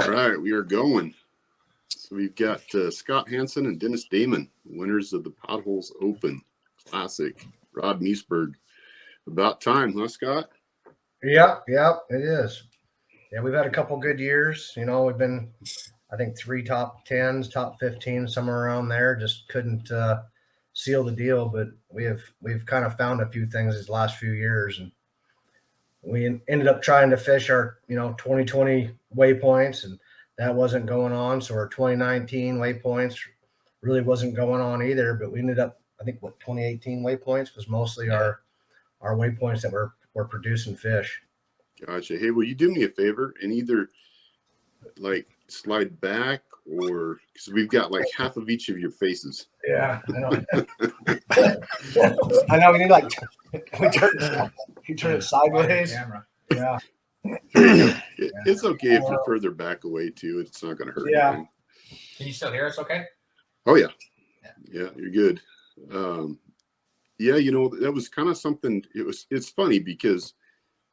All right, we are going. So we've got Scott Hanson and Dennis Damon, winners of the Potholes Open Classic. Rod Meseberg. About time, huh, Scott? Yeah, it is. Yeah, we've had a couple good years. You know, we've been, I think, 3 top 10s, top 15, somewhere around there. Just couldn't seal the deal, but we've kind of found a few things these last few years, and we ended up trying to fish our 2020 waypoints, and that wasn't going on. So our 2019 waypoints really wasn't going on either. But we ended up, I think, 2018 waypoints was mostly our waypoints that were producing fish. Gotcha. Hey, will you do me a favor and either like slide back or because we've got like half of each of your faces. Yeah, I know. I know. We need you turn it sideways. Yeah. It's okay if you're further back away too. It's not going to hurt. Yeah. Anything. Can you still hear us? Okay. Oh yeah. Yeah, you're good. Yeah, that was kind of something. It's funny because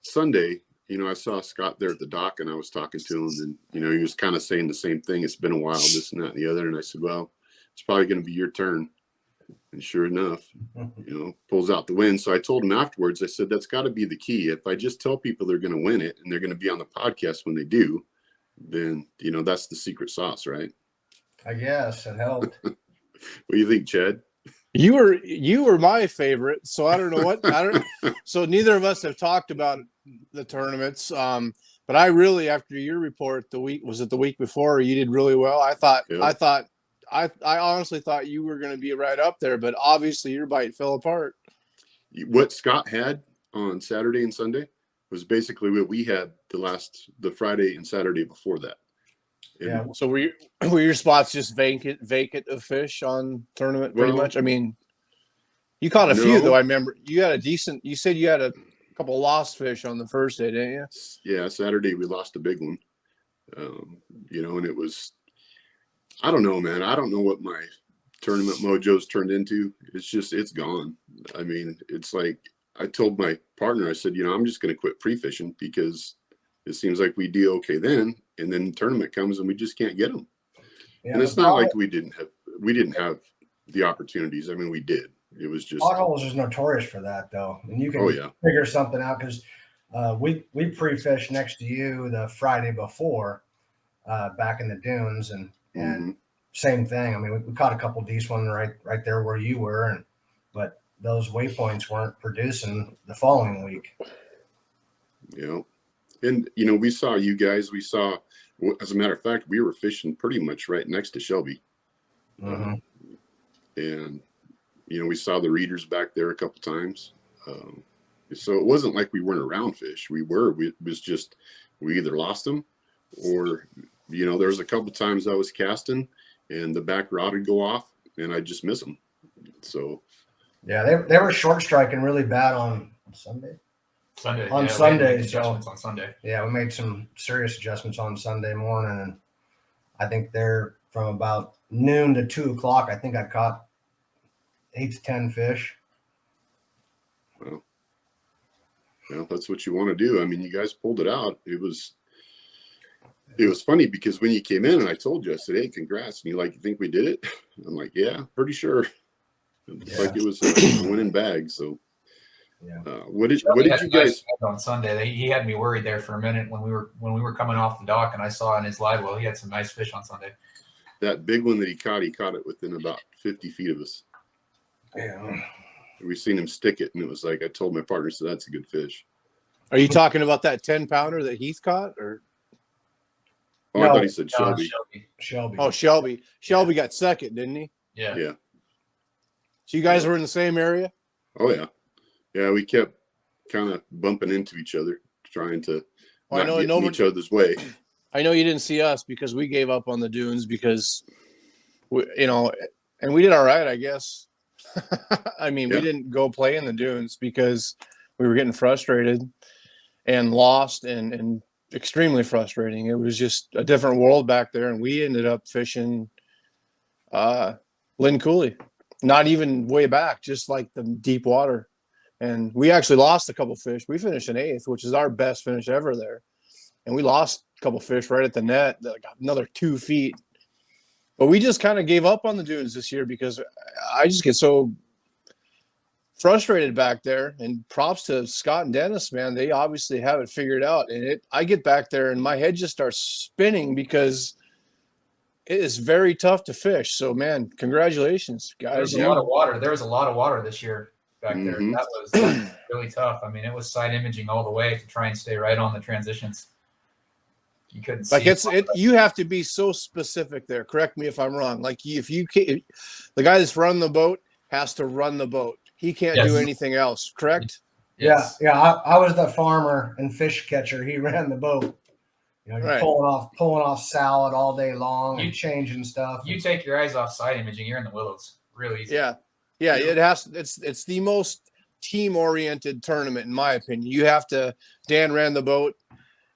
Sunday, I saw Scott there at the dock and I was talking to him and, he was kind of saying the same thing. It's been a while, this and that and the other. And I said, well, it's probably going to be your turn. And sure enough, pulls out the win. So I told him afterwards, I said, that's got to be the key. If I just tell people they're going to win it and they're going to be on the podcast when they do, then, that's the secret sauce, right? I guess it helped. What do you think, Chad? You were my favorite, so I don't know what. So neither of us have talked about the tournaments. But I really, after your report, the week before, you did really well. I honestly thought you were going to be right up there, but obviously your bite fell apart. What Scott had on Saturday and Sunday was basically what we had the Friday and Saturday before that. And yeah. So were your spots just vacant of fish on tournament pretty much? I mean, you caught a few though. I remember you had you said you had a couple lost fish on the first day, didn't you? Yeah. Saturday we lost a big one. And it was, I don't know, man. I don't know what my tournament mojo's turned into. It's gone. I mean, it's like I told my partner, I said, I'm just going to quit pre-fishing because it seems like we do okay then. And then the tournament comes and we just can't get them. Yeah, and it's not like we didn't have the opportunities. I mean, we did. It was just Potholes is notorious for that, though, and you can figure something out because we pre-fished next to you the Friday before back in the dunes, and same thing. I mean, we caught a couple decent ones right there where you were, but those waypoints weren't producing the following week. Yeah. And, we saw you guys, as a matter of fact, we were fishing pretty much right next to Shelby. And, we saw the readers back there a couple times. So it wasn't like we weren't around fish. It was just, we either lost them or, there was a couple times I was casting and the back rod would go off and I'd just miss them. So. Yeah, they were short striking really bad on Sunday. Sunday. So on Sunday. Yeah, we made some serious adjustments on Sunday morning, and I think they're from about noon to 2:00. I think I caught 8 to 10 fish. Well, that's what you want to do. I mean, you guys pulled it out. It was funny because when you came in and I told you, I said, "Hey, congrats!" And you think we did it? I'm like, "Yeah, pretty sure." Like it was a winning bag. So. Yeah. What did you guys on Sunday? He had me worried there for a minute when we were coming off the dock, and I saw in his live well he had some nice fish on Sunday. That big one that he caught it within about 50 feet of us. Yeah. We seen him stick it, and it was like I told my partner, so that's a good fish. Are you talking about that 10-pounder that Heath caught, or? Oh, no, I thought he said Shelby. Shelby. Oh, Shelby. Shelby got second, didn't he? Yeah. Yeah. So you guys were in the same area? Oh yeah. Yeah, we kept kind of bumping into each other, trying to not get in each other's way. I know you didn't see us because we gave up on the dunes because, and we did all right, I guess. I mean, we didn't go play in the dunes because we were getting frustrated and lost and extremely frustrating. It was just a different world back there, and we ended up fishing Lynn Cooley, not even way back, just like the deep water. And we actually lost a couple fish. We finished in 8th, which is our best finish ever there. and we lost a couple fish right at the net, like another 2 feet. But we just kind of gave up on the dunes this year because I just get so frustrated back there. And props to Scott and Dennis, man. They obviously have it figured out. And I get back there and my head just starts spinning because it is very tough to fish. So, man, congratulations, guys. There's a lot of water. There was a lot of water this year back there. That was really tough. I mean, it was side imaging all the way to try and stay right on the transitions. You couldn't see like you have to be so specific there. Correct me if I'm wrong. Like if you can't, the guy that's running the boat has to run the boat. He can't do anything else. Correct? Yes. Yeah. I was the farmer and fish catcher. He ran the boat. You know, you're pulling off salad all day long and changing stuff. You take your eyes off side imaging, you're in the willows. Really easy. Yeah. Yeah. It has. It's the most team oriented tournament in my opinion. You have to. Dan ran the boat.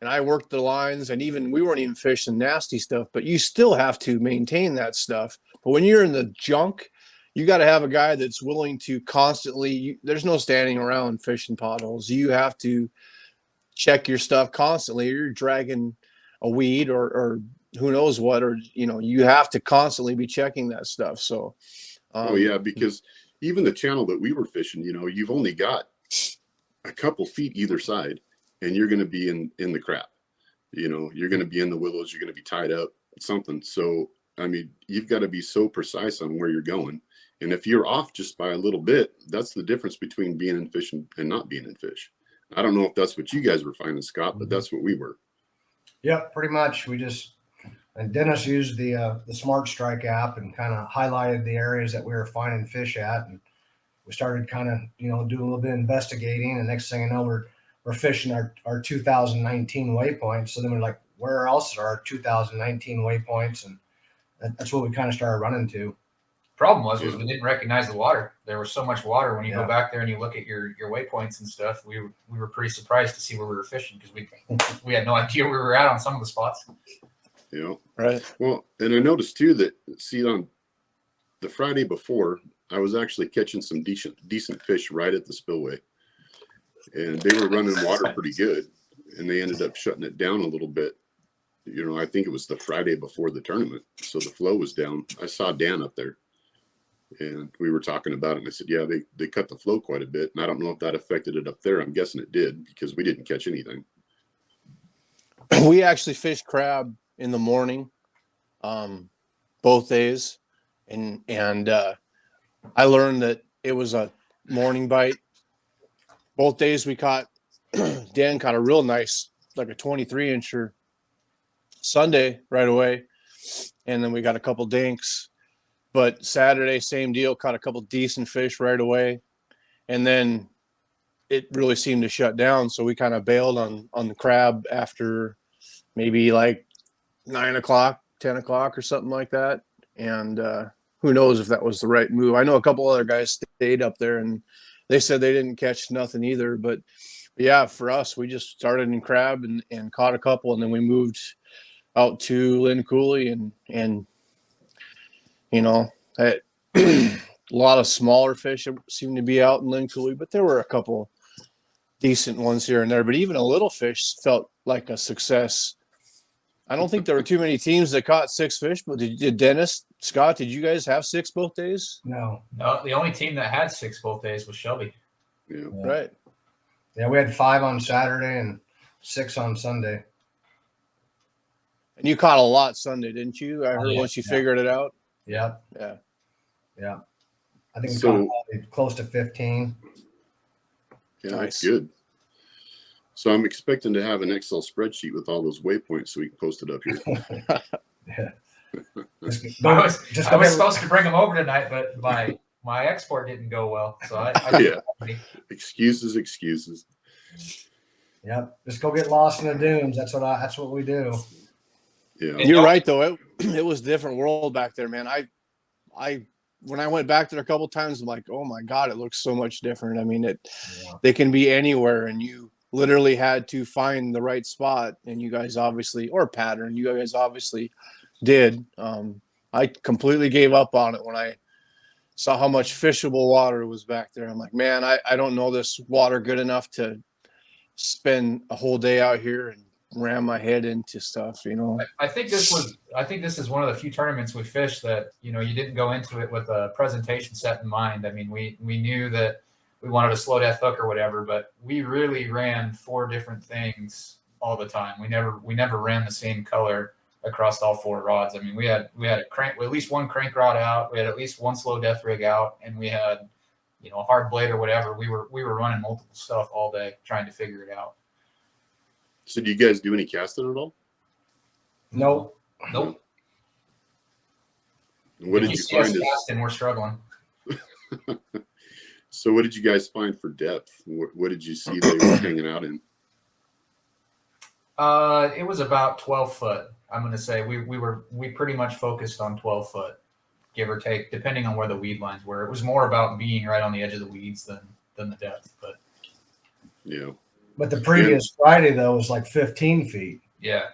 And I worked the lines, and we weren't even fishing nasty stuff, but you still have to maintain that stuff. But when you're in the junk, you got to have a guy that's willing to constantly. There's no standing around fishing potholes. You have to check your stuff constantly. You're dragging a weed or who knows what, or you have to constantly be checking that stuff. So, because even the channel that we were fishing, you've only got a couple feet either side. And you're going to be in the crap, you're going to be in the willows. You're going to be tied up something. So, I mean, you've got to be so precise on where you're going. And if you're off just by a little bit, that's the difference between being in fish and not being in fish. I don't know if that's what you guys were finding, Scott, but that's what we were. Yep, pretty much. And Dennis used the Smart Strike app and kind of highlighted the areas that we were finding fish at. And we started kind of, doing a little bit of investigating. And next thing you know, we're fishing our 2019 waypoints. So then we're like, where else are our 2019 waypoints? And that's what we kind of started running to. Problem was we didn't recognize the water. There was so much water when you go back there and you look at your waypoints and stuff. We were pretty surprised to see where we were fishing because we had no idea where we were at on some of the spots. Right. Well, and I noticed too that on the Friday before, I was actually catching some decent fish right at the spillway. And they were running water pretty good, and they ended up shutting it down a little bit. I think it was the Friday before the tournament, so the flow was down. I saw Dan up there, and we were talking about it, and I said, yeah, they cut the flow quite a bit, and I don't know if that affected it up there. I'm guessing it did because we didn't catch anything. We actually fished crab in the morning, both days, and I learned that it was a morning bite. Both days we caught, Dan caught a real nice, like a 23-incher Sunday right away. And then we got a couple dinks. But Saturday, same deal, caught a couple decent fish right away. And then it really seemed to shut down. So we kind of bailed on the crab after maybe like 9 o'clock, 10 o'clock or something like that. And who knows if that was the right move. I know a couple other guys stayed up there and they said they didn't catch nothing either, but yeah, for us, we just started in crab and caught a couple, and then we moved out to Lynn Cooley and a lot of smaller fish seemed to be out in Lynn Cooley, but there were a couple decent ones here and there, but even a little fish felt like a success. I don't think there were too many teams that caught 6 fish, but did Dennis, Scott, did you guys have 6 both days? No. The only team that had 6 both days was Shelby. Yeah. Right. Yeah, we had 5 on Saturday and 6 on Sunday. And you caught a lot Sunday, didn't you? I heard once you figured it out. Yep. Yeah. I think we caught close to 15. Yeah, Nice. That's good. So I'm expecting to have an Excel spreadsheet with all those waypoints so we can post it up here. Yeah. I was supposed to bring them over tonight, but my export didn't go well. So I Excuses. Yep. Just go get lost in the dunes. That's what we do. Yeah. You're right though. It was a different world back there, man. When I went back there a couple times, I'm like, oh my God, it looks so much different. I mean, they can be anywhere, and you literally had to find the right spot, and you guys obviously, or pattern, you guys obviously did. I completely gave up on it when I saw how much fishable water was back there. I'm like, man, I don't know this water good enough to spend a whole day out here and ram my head into stuff, you know. I think this is one of the few tournaments we fished that, you know, you didn't go into it with a presentation set in mind. I mean, we knew that we wanted a slow death hook or whatever, but we really ran 4 different things all the time. We never ran the same color across all 4 rods. I mean, we had at least one crank rod out, we had at least one slow death rig out, and we had, you know, a hard blade or whatever. We were running multiple stuff all day trying to figure it out. So do you guys do any casting at all? Nope. Nope. And what If did you see us find? casting, we're struggling. So what did you guys find for depth? What did you see they were hanging out in? It was about 12 foot. I'm going to say we pretty much focused on 12 foot, give or take, depending on where the weed lines were. It was more about being right on the edge of the weeds than the depth. But Yeah. But the previous Friday though was like 15 feet. yeah.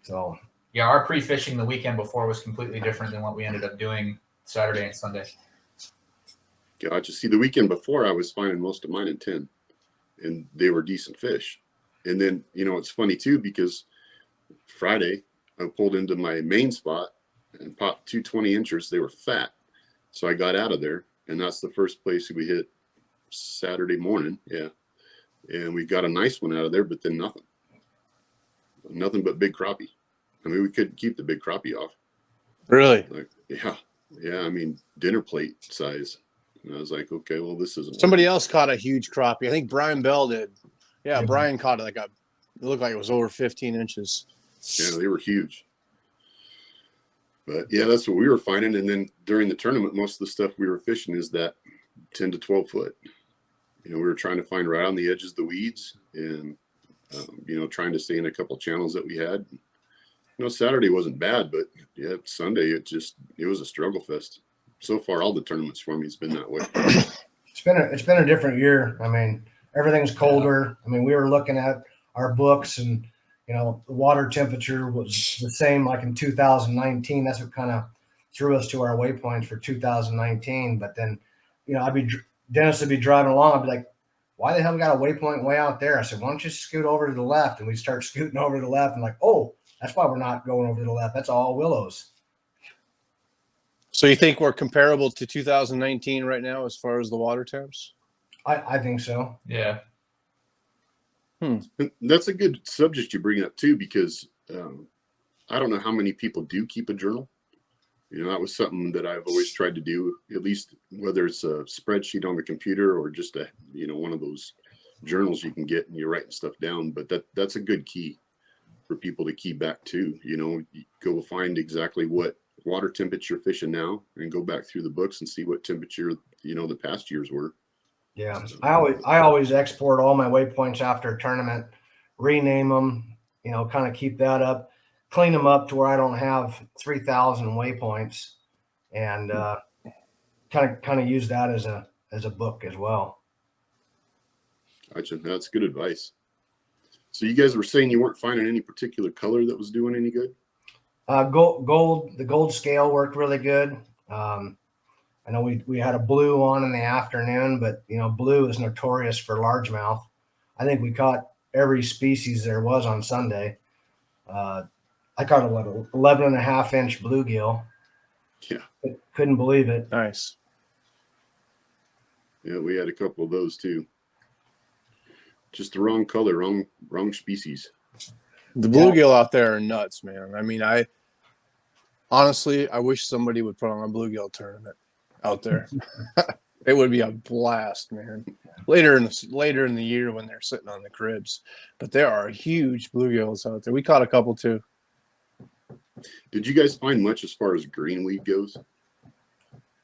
So Yeah, our pre-fishing the weekend before was completely different than what we ended up doing Saturday and Sunday. Gotcha. See, the weekend before, I was finding most of mine in 10, and they were decent fish. And then, you know, it's funny too, because Friday I pulled into my main spot and popped 2 20-inchers. They were fat. So I got out of there, and that's the first place we hit Saturday morning. Yeah. And we got a nice one out of there, but then nothing but big crappie. I mean, we couldn't keep the big crappie off. Really? Like, yeah. I mean, dinner plate size. And I was like, okay, well, this isn't. Somebody else caught a huge crappie. I think Brian Bell did. Yeah, Brian caught it it looked like it was over 15 inches. Yeah, they were huge. But yeah, that's what we were finding. And then during the tournament, most of the stuff we were fishing is that 10 to 12 foot. You know, we were trying to find right on the edges of the weeds, and you know, trying to stay in a couple channels that we had. You know, Saturday wasn't bad, but yeah, Sunday it was a struggle fest. So far, all the tournaments for me has been that way. it's been a different year. I mean, everything's colder. I mean, we were looking at our books, and you know, the water temperature was the same like in 2019. That's what kind of threw us to our waypoints for 2019. But then, you know, Dennis would be driving along. I'd be like, why the hell we got a waypoint way out there? I said, why don't you scoot over to the left? And we start scooting over to the left, and like, oh, that's why we're not going over to the left. That's all willows. So you think we're comparable to 2019 right now as far as the water temps? I think so. Yeah. And that's a good subject you bring up too, because I don't know how many people do keep a journal. You know, that was something that I've always tried to do, at least whether it's a spreadsheet on the computer or just one of those journals you can get and you're writing stuff down. But that's a good key for people to key back to. You know, you go find exactly what water temperature you're fishing now and go back through the books and see what temperature, you know, the past years were. Yeah, I always export all my waypoints after a tournament, rename them, you know, kind of keep that up, clean them up to where I don't have 3,000 waypoints, and kind of use that as a book as well. Gotcha. That's good advice. So you guys were saying you weren't finding any particular color that was doing any good? The gold scale worked really good. I know we had a blue on in the afternoon, but you know, blue is notorious for largemouth. I think we caught every species there was on Sunday. I caught a 11.5-inch bluegill. Yeah. Couldn't believe it. Nice. Yeah, we had a couple of those too. Just the wrong color, wrong species. The bluegill out there are nuts, man. I mean, honestly, I wish somebody would put on a bluegill tournament out there. It would be a blast, man. Later in the year when they're sitting on the cribs, but there are huge bluegills out there. We caught a couple too. Did you guys find much as far as greenweed goes?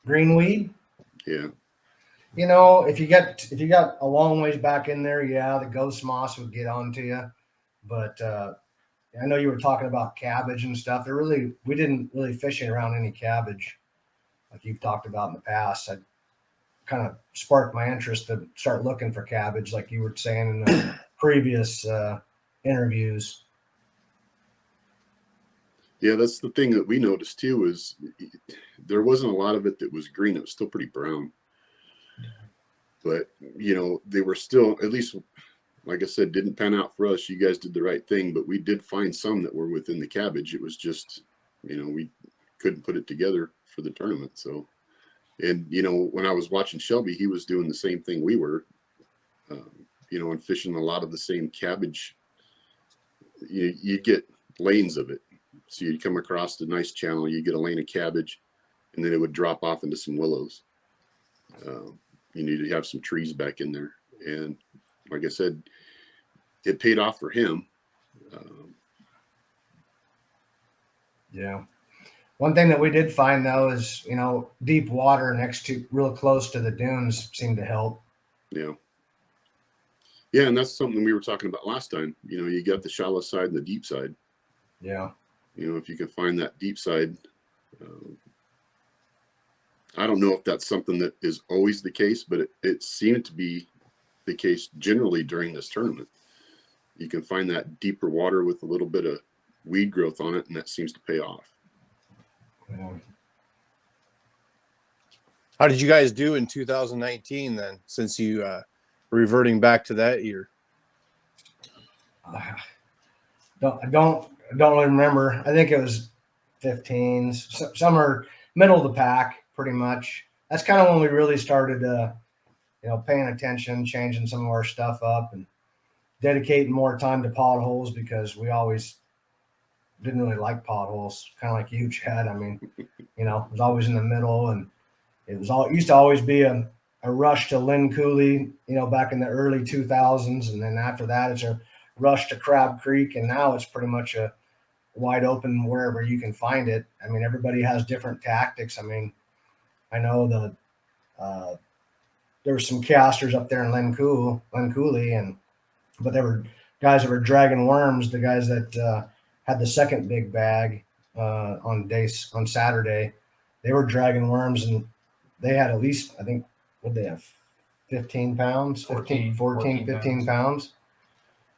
Greenweed? Yeah. You know, if you got a long ways back in there, yeah, the ghost moss would get onto you. But I know you were talking about cabbage and stuff. We didn't really fishing around any cabbage like you've talked about in the past. I kind of sparked my interest to start looking for cabbage, like you were saying in the previous interviews. Yeah, that's the thing that we noticed too, is there wasn't a lot of it that was green. It was still pretty brown. But, you know, they were still, at least like I said, didn't pan out for us. You guys did the right thing, but we did find some that were within the cabbage. It was just, we couldn't put it together for the tournament. So, and, when I was watching Shelby, he was doing the same thing we were, and fishing a lot of the same cabbage. You get lanes of it. So you'd come across a nice channel, you get a lane of cabbage, and then it would drop off into some willows. You need to have some trees back in there. And like I said, it paid off for him. Yeah. One thing that we did find though is, deep water next to real close to the dunes seemed to help. Yeah. Yeah. And that's something we were talking about last time. You got the shallow side and the deep side. Yeah. If you can find that deep side, I don't know if that's something that is always the case, but it seemed to be the case generally during this tournament. You can find that deeper water with a little bit of weed growth on it, and that seems to pay off. Yeah. How did you guys do in 2019 then, since you reverting back to that year? I don't really remember. I think it was 15s. Some are middle of the pack, pretty much. That's kind of when we really started, paying attention, changing some of our stuff up, and dedicating more time to potholes because we always didn't really like potholes, kind of like you, Chad. I mean, it was always in the middle, and it used to always be a rush to Lynn Cooley, back in the early 2000s, and then after that, it's a rush to Crab Creek, and now it's pretty much a wide open wherever you can find it. I mean, everybody has different tactics. I mean, I know there were some casters up there in Lynn Cooley, but there were guys that were dragging worms. The guys that had the second big bag on Saturday, they were dragging worms, and they had at least, I think, what they have, 15 pounds, 15 pounds.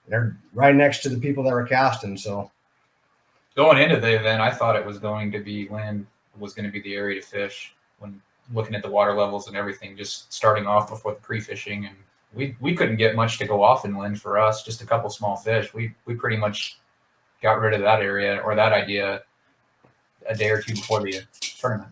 They're right next to the people that were casting. So going into the event, I thought it was going to be Lynn was going to be the area to fish when looking at the water levels and everything, just starting off before the pre-fishing. And we couldn't get much to go off in Lynn for us, just a couple small fish. We pretty much got rid of that area or that idea a day or two before the tournament.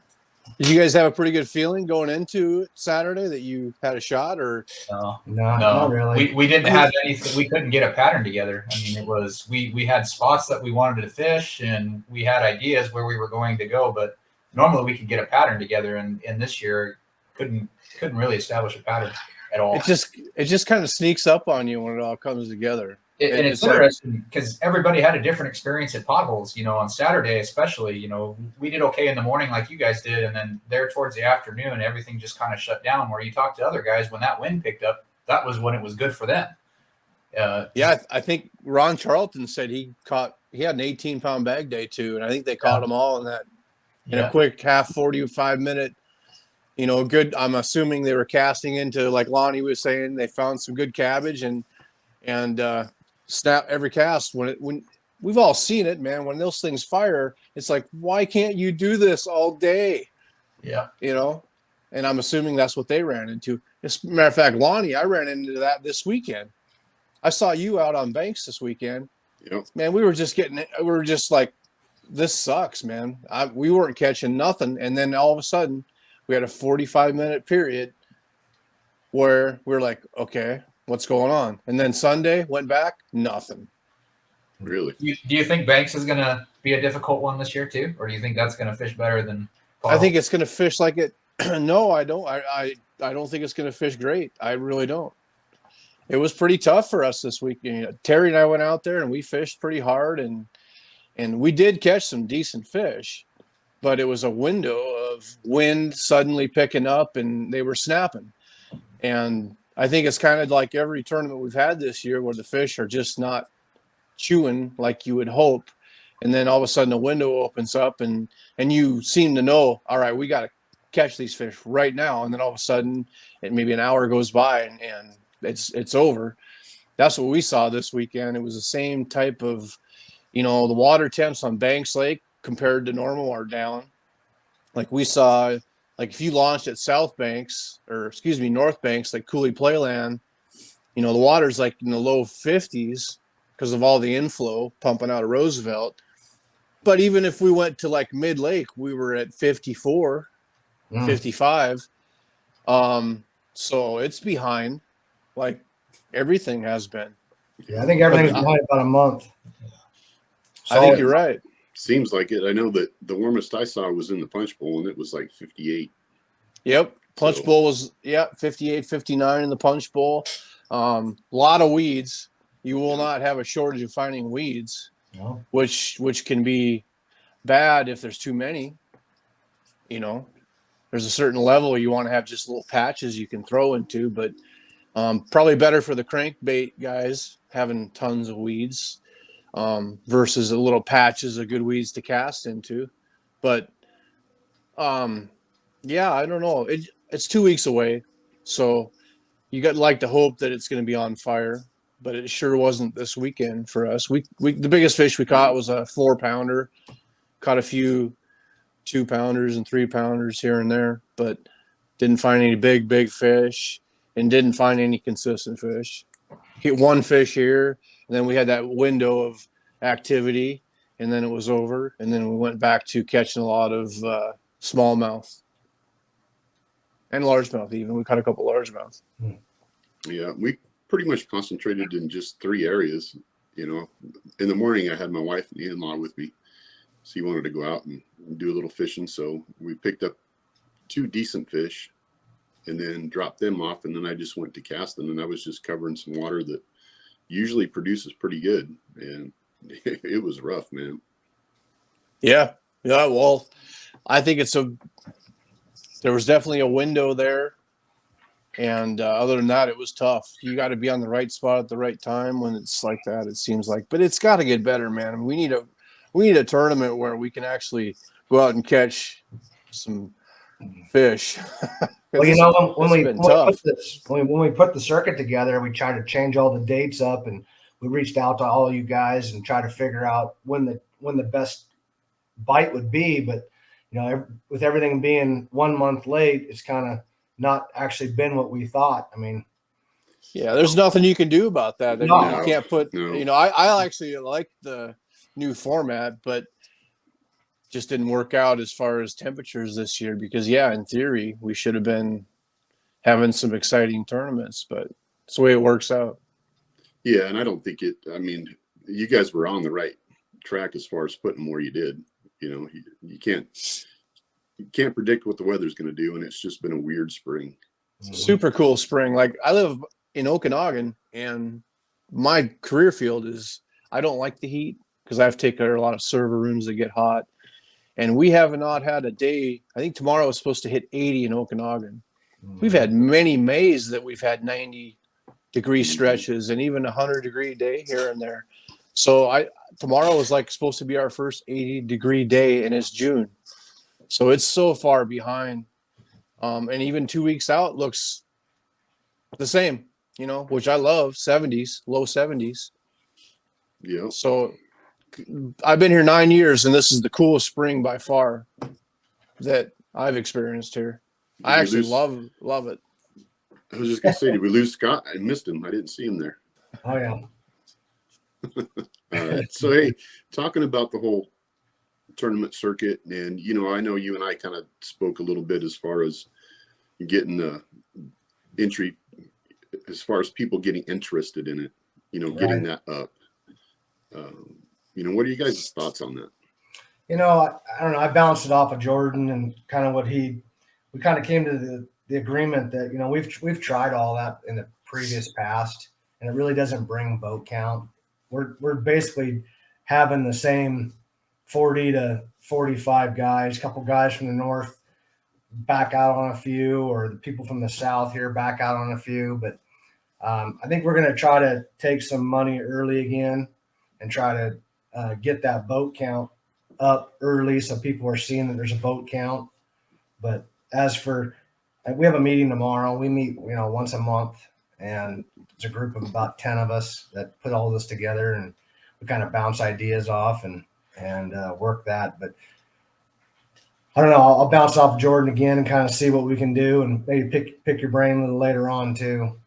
Did you guys have a pretty good feeling going into Saturday that you had a shot, or No, not really. We didn't have anything. We couldn't get a pattern together. I mean, it was we had spots that we wanted to fish, and we had ideas where we were going to go, but normally we could get a pattern together, and this year couldn't really establish a pattern at all. It just kind of sneaks up on you when it all comes together. And it's interesting because everybody had a different experience at potholes. On Saturday especially, we did okay in the morning like you guys did, and then there towards the afternoon, everything just kind of shut down. Where you talk to other guys, when that wind picked up, that was when it was good for them. I think Ron Charlton said he had an 18-pound bag day too, and I think they caught them all in a quick 45 minute. Good. I'm assuming they were casting into, like Lonnie was saying, they found some good cabbage and snap every cast. When we've all seen it, man, when those things fire, it's like, why can't you do this all day? Yeah. And I'm assuming that's what they ran into. As a matter of fact, Lonnie, I ran into that this weekend. I saw you out on Banks this weekend. Yep. Man, we were just like, this sucks, man. We weren't catching nothing. And then all of a sudden we had a 45-minute period where we're like, okay, what's going on? And then Sunday went back, nothing. Really? Do you think Banks is going to be a difficult one this year too? Or do you think that's going to fish better than Paul? I think it's going to fish like it. No, I don't. I don't think it's going to fish great. I really don't. It was pretty tough for us this week. Terry and I went out there and we fished pretty hard, and we did catch some decent fish, but it was a window of wind suddenly picking up and they were snapping. And I think it's kind of like every tournament we've had this year where the fish are just not chewing like you would hope. And then all of a sudden a window opens up and you seem to know, all right, we got to catch these fish right now. And then all of a sudden maybe an hour goes by and it's over. That's what we saw this weekend. It was the same type of, the water temps on Banks Lake compared to normal are down. Like we saw, like if you launched at North Banks, like Cooley Playland, You know, the water's like in the low 50s because of all the inflow pumping out of Roosevelt. But even if we went to like mid lake, we were at 54, 55. So it's behind like everything has been. Yeah, I think everything's behind about a month. I think you're right. Seems like it. I know that the warmest I saw was in the Punch Bowl, and it was like 58. Yep. Punch Bowl was 58, 59 in the Punch Bowl. A lot of weeds. You will not have a shortage of finding weeds, which can be bad if there's too many. You know, there's a certain level you want to have just little patches you can throw into, but probably better for the crankbait guys having tons of weeds versus a little patches of good weeds to cast into. But yeah, I don't know. It's 2 weeks away, so you got like to hope that it's going to be on fire. But it sure wasn't this weekend for us. We the biggest fish we caught was a 4-pounder. Caught a few 2-pounders and 3-pounders here and there, but didn't find any big fish and didn't find any consistent fish. Hit one fish here, and then we had that window of activity, and then it was over, and then we went back to catching a lot of smallmouth and largemouth. Even we caught a couple largemouth. Yeah, we pretty much concentrated in just 3 areas. You know, in the morning I had my wife and the in-law with me. So he wanted to go out and do a little fishing. So we picked up 2 decent fish and then dropped them off. And then I just went to cast them, and I was just covering some water that usually produces pretty good. And it was rough, man. Yeah. Well, I think there was definitely a window there. And other than that, it was tough. You got to be on the right spot at the right time when it's like that, it seems like. But it's got to get better, man. We need a tournament where we can actually go out and catch some fish. Well, you know, when we put the circuit together, we tried to change all the dates up, and we reached out to all you guys and tried to figure out when the best bite would be. But you know, with everything being 1 month late, it's kind of not actually been what we thought. I mean, yeah, there's nothing you can do about that. No. You can't put. No. You know, I actually like the new format, but just didn't work out as far as temperatures this year because in theory we should have been having some exciting tournaments, but it's the way it works out. Yeah, and I don't think I mean, you guys were on the right track as far as putting them where you did. You know, you can't predict what the weather's going to do, and it's just been a weird spring. Super cool spring. Like I live in Okanagan, and my career field is I don't like the heat because I have to take care of a lot of server rooms that get hot. And we have not had a day. I think tomorrow is supposed to hit 80 in Okanagan. We've had many Mays that we've had 90-degree stretches and even 100-degree day here and there. So tomorrow is like supposed to be our first 80-degree day, and it's June. So it's so far behind. And even 2 weeks out looks the same, you know, which I love, 70s, low 70s. Yeah. So I've been here 9 years, and this is the coolest spring by far that I've experienced here. I actually love it. I was just gonna say, did we lose Scott? I missed him. I didn't see him there. Oh yeah. All right. So hey, talking about the whole tournament circuit, and you know, I know you and I kind of spoke a little bit as far as getting the entry, as far as people getting interested in it. You know, getting that up. You know, what are you guys' thoughts on that? You know, I don't know. I bounced it off of Jordan and kind of we kind of came to the agreement that, you know, we've tried all that in the previous past, and it really doesn't bring boat count. We're basically having the same 40 to 45 guys, a couple guys from the north back out on a few, or the people from the south here back out on a few. But I think we're going to try to take some money early again and try to get that boat count up early so people are seeing that there's a boat count. But as for, we have a meeting tomorrow. We meet, you know, once a month, and it's a group of about 10 of us that put all this together, and we kind of bounce ideas off and work that. But I don't know. I'll bounce off Jordan again and kind of see what we can do, and maybe pick your brain a little later on too.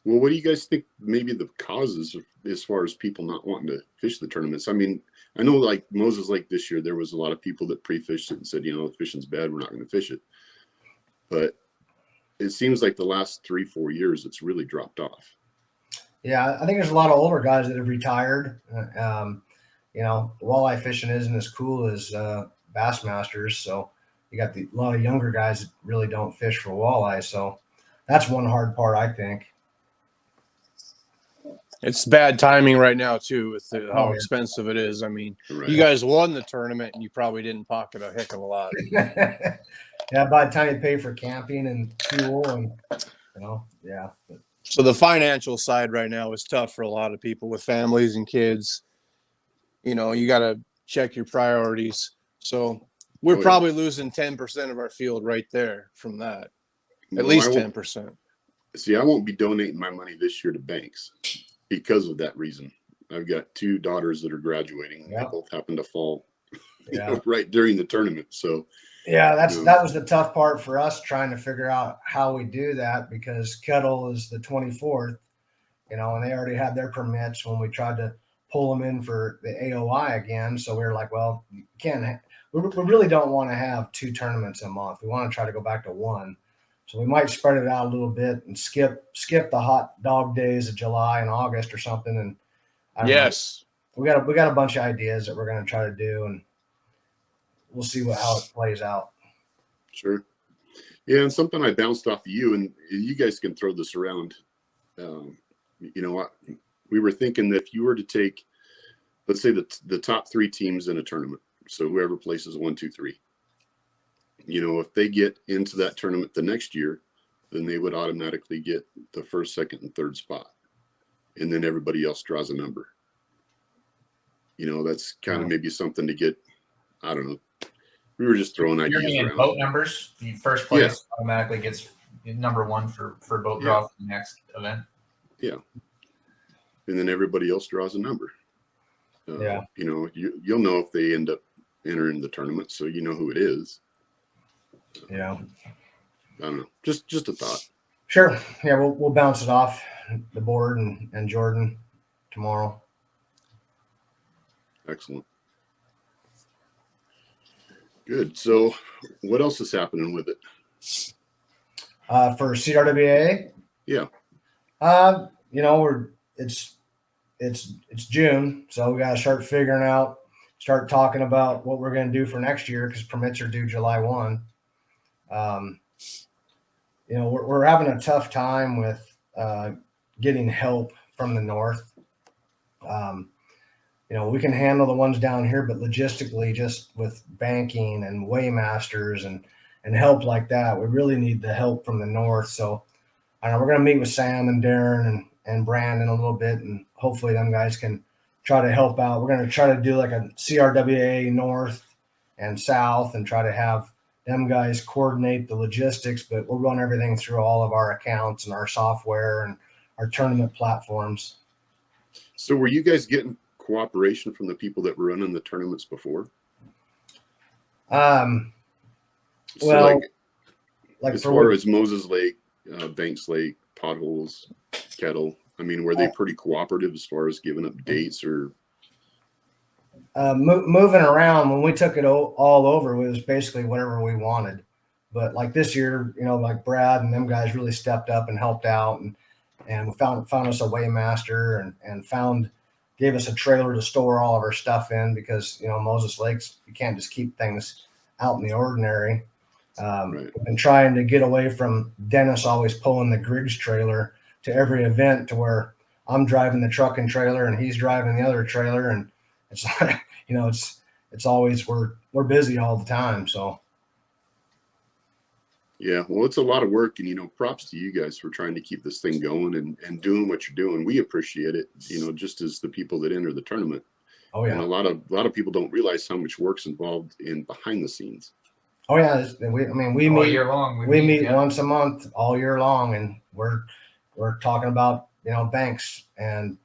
Well, what do you guys think maybe the causes as far as people not wanting to fish the tournaments? I mean, I know like Moses Lake this year, there was a lot of people that pre-fished it and said, the fishing's bad, we're not going to fish it. But it seems like the last 3-4 years, it's really dropped off. Yeah, I think there's a lot of older guys that have retired. Walleye fishing isn't as cool as Bassmasters, so you got a lot of younger guys that really don't fish for walleye. So that's one hard part, I think. It's bad timing right now too with how yeah. expensive it is. I mean, Right. you guys won the tournament and you probably didn't pocket a heck of a lot. Yeah, by the time you pay for camping and fuel and yeah. So the financial side right now is tough for a lot of people with families and kids. You got to check your priorities. So we're probably losing 10% of our field right there from that. At least 10%. See, I won't be donating my money this year to banks because of that reason. I've got 2 daughters that are graduating. Yep. They both happen to fall Yeah. right during the tournament. So yeah, that was the tough part for us trying to figure out how we do that, because Kettle is the 24th, and they already had their permits when we tried to pull them in for the AOI again. So we were like, well, you can't. We really don't want to have 2 tournaments a month. We want to try to go back to 1. So we might spread it out a little bit and skip the hot dog days of July and August or something. And yes, we got a bunch of ideas that we're going to try to do, and we'll see how it plays out. Sure. Yeah, and something I bounced off of you, and you guys can throw this around. We were thinking that if you were to take, let's say the top 3 teams in a tournament, so whoever places 1, 2, 3, if they get into that tournament the next year, then they would automatically get the 1st, 2nd, and 3rd spot, and then everybody else draws a number. That's kind of maybe something to get. I don't know. We were just throwing ideas around. Boat numbers. The first place automatically gets number 1 for boat draw for the next event. Yeah. And then everybody else draws a number. You'll know if they end up entering the tournament, so you know who it is. Yeah. I don't know. Just a thought. Sure. Yeah, we'll bounce it off the board and Jordan tomorrow. Excellent. Good. So what else is happening with it? For CRWA? Yeah. It's June, so we got to start talking about what we're going to do for next year, because permits are due July 1. We're having a tough time with getting help from the north. We can handle the ones down here, but logistically, just with banking and weighmasters and help like that, we really need the help from the north. So I know we're going to meet with Sam and Darren and Brandon a little bit, and hopefully them guys can try to help out. We're going to try to do like a CRWA north and south and try to have them guys coordinate the logistics, but we'll run everything through all of our accounts and our software and our tournament platforms. So were you guys getting cooperation from the people that were running the tournaments before? Well, like as far as Moses Lake, Banks Lake, Potholes, Kettle, I mean, were they pretty cooperative as far as giving up dates or moving around? When we took it all over, it was basically whatever we wanted. But like this year, like Brad and them guys really stepped up and helped out, and we found us a weighmaster and gave us a trailer to store all of our stuff in, because Moses Lakes, you can't just keep things out in the ordinary. Right. We've been trying to get away from Dennis always pulling the Griggs trailer to every event, to where I'm driving the truck and trailer and he's driving the other trailer, and it's like it's always we're busy all the time. So yeah, well, it's a lot of work, and props to you guys for trying to keep this thing going and doing what you're doing. We appreciate it, just as the people that enter the tournament. Oh yeah, and a lot of people don't realize how much work's involved in behind the scenes. Oh yeah, we meet all year long. We meet once a month all year long, and we're talking about banks and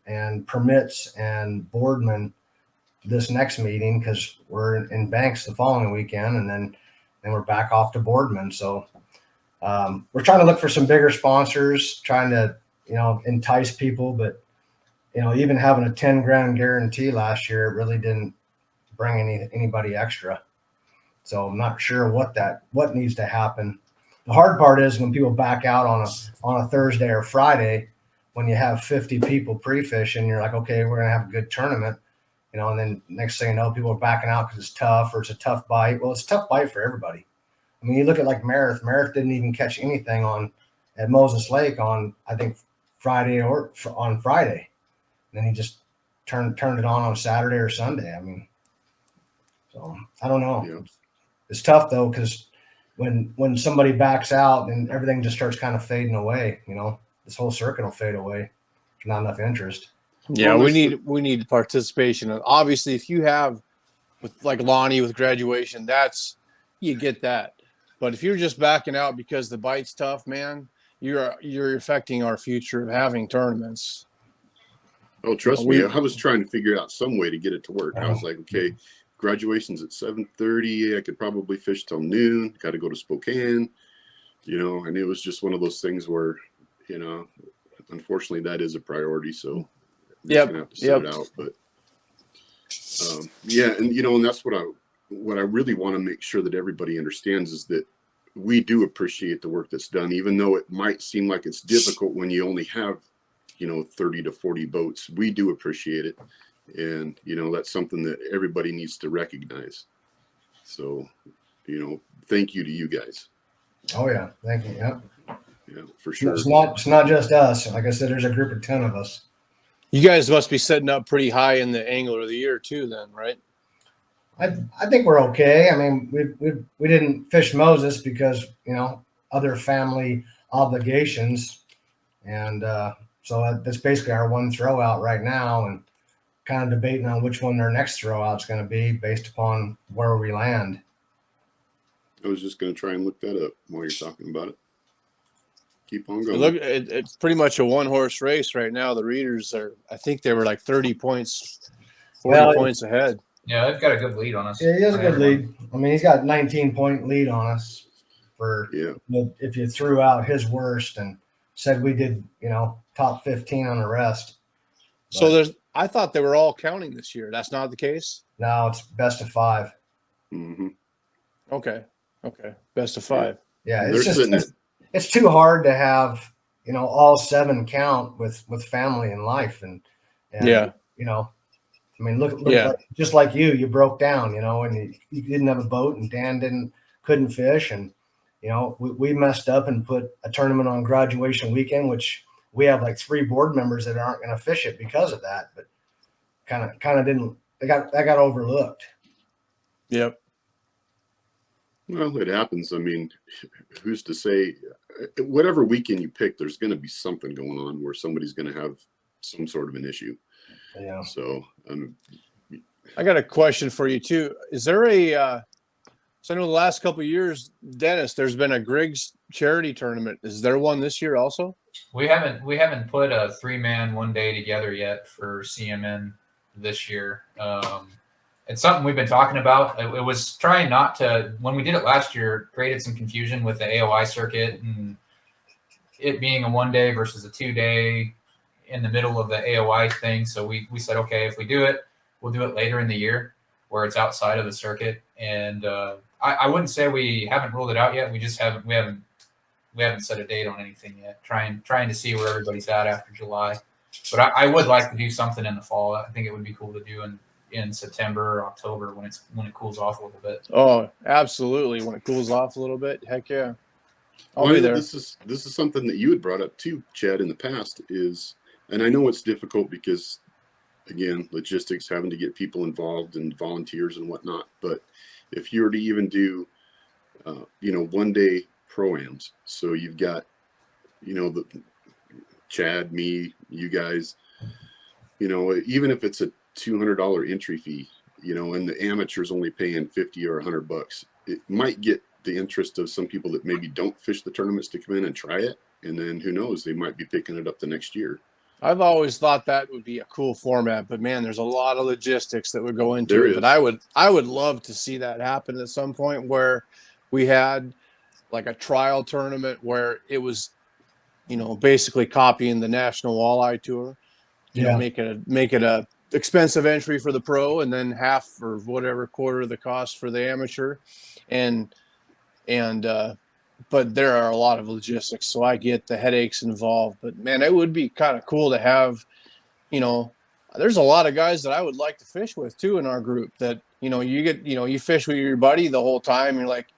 permits and boardmen this next meeting, because we're in banks the following weekend, and then we're back off to boardmen. So we're trying to look for some bigger sponsors, trying to entice people. But, even having a 10 grand guarantee last year, it really didn't bring anybody extra. So I'm not sure what needs to happen. The hard part is when people back out on a Thursday or Friday, when you have 50 people pre-fishing, you're like, okay, we're going to have a good tournament, and then next thing you know, people are backing out because it's tough or it's a tough bite. Well, it's a tough bite for everybody. I mean, you look at like Meredith. Meredith didn't even catch anything at Moses Lake on, I think, Friday or on Friday. And then he just turned it on Saturday or Sunday. I mean, so I don't know. Yeah. It's tough though, because when somebody backs out and everything just starts kind of fading away, this whole circuit will fade away. Not enough interest. Yeah, Well, we need participation. And obviously, if you have with like Lonnie with graduation, you get that. But if you're just backing out because the bite's tough, man, you're affecting our future of having tournaments. Oh, trust me, I was trying to figure out some way to get it to work. I was like, okay, graduation's at 7:30. I could probably fish till noon. Got to go to Spokane, and it was just one of those things where, unfortunately that is a priority. So I'm just gonna have to sit it out. But and that's what I really want to make sure that everybody understands is that we do appreciate the work that's done, even though it might seem like it's difficult when you only have 30 to 40 boats. We do appreciate it. And, that's something that everybody needs to recognize. So, thank you to you guys. Oh yeah. Thank you. Yep. Yeah, for sure. It's not just us. Like I said, there's a group of 10 of us. You guys must be setting up pretty high in the Angler of the Year too then, right? I think we're okay. I mean, we didn't fish Moses because, other family obligations. And, so that's basically our one throw out right now, and kind of debating on which one their next throw out is going to be based upon where we land. I was just going to try and look that up while you're talking about it. Keep on going. Look, it's pretty much a one-horse race right now. The Readers I think they were like 30 points, 40 points ahead. Yeah, they've got a good lead on us. Yeah, he has a good lead. I mean, he's got 19-point lead on us if you threw out his worst and said we did, top 15 on the rest. So I thought they were all counting this year. That's not the case? No, it's best of 5. Mm-hmm. Okay. Best of 5. Yeah, it's too hard to have, all 7 count with family and life. And I mean, look just like you broke down, and you didn't have a boat, and Dan couldn't fish. And, we messed up and put a tournament on graduation weekend, which we have like 3 board members that aren't going to fish it because of that, but kind of didn't, that got overlooked. Yep. Well, it happens. I mean, who's to say whatever weekend you pick, there's going to be something going on where somebody's going to have some sort of an issue. Yeah. So, I got a question for you too. Is there so I know the last couple of years, Dennis, there's been a Griggs charity tournament. Is there one this year also? We haven't put a 3-man one day together yet for CMN this year. It's something we've been talking about. It was trying not to, when we did it last year, created some confusion with the AOI circuit and it being a 1 day versus a 2 day in the middle of the AOI thing. So we said, okay, if we do it, we'll do it later in the year where it's outside of the circuit. And I wouldn't say we haven't ruled it out yet. We just haven't set a date on anything yet. Trying to see where everybody's at after July. But I would like to do something in the fall. I think it would be cool to do in September or October when it cools off a little bit. Oh, absolutely. When it cools off a little bit, heck yeah. I'll be there. This is something that you had brought up too, Chad, in the past and I know it's difficult because, again, logistics, having to get people involved and volunteers and whatnot. But if you were to even do, 1 day pro-ams, so you've got, the Chad, me, you guys, even if it's a $200 entry fee, and the amateurs only paying $50 or $100, it might get the interest of some people that maybe don't fish the tournaments to come in and try it. And then who knows, they might be picking it up the next year. I've always thought that would be a cool format, but man, there's a lot of logistics that would go into it. But I would love to see that happen at some point where we had like a trial tournament where it was basically copying the National Walleye Tour. Make it a expensive entry for the pro, and then half or whatever quarter of the cost for the amateur, and but there are a lot of logistics, so I get the headaches involved. But man, it would be kind of cool to have, there's a lot of guys that I would like to fish with too in our group that, you fish with your buddy the whole time. You're like,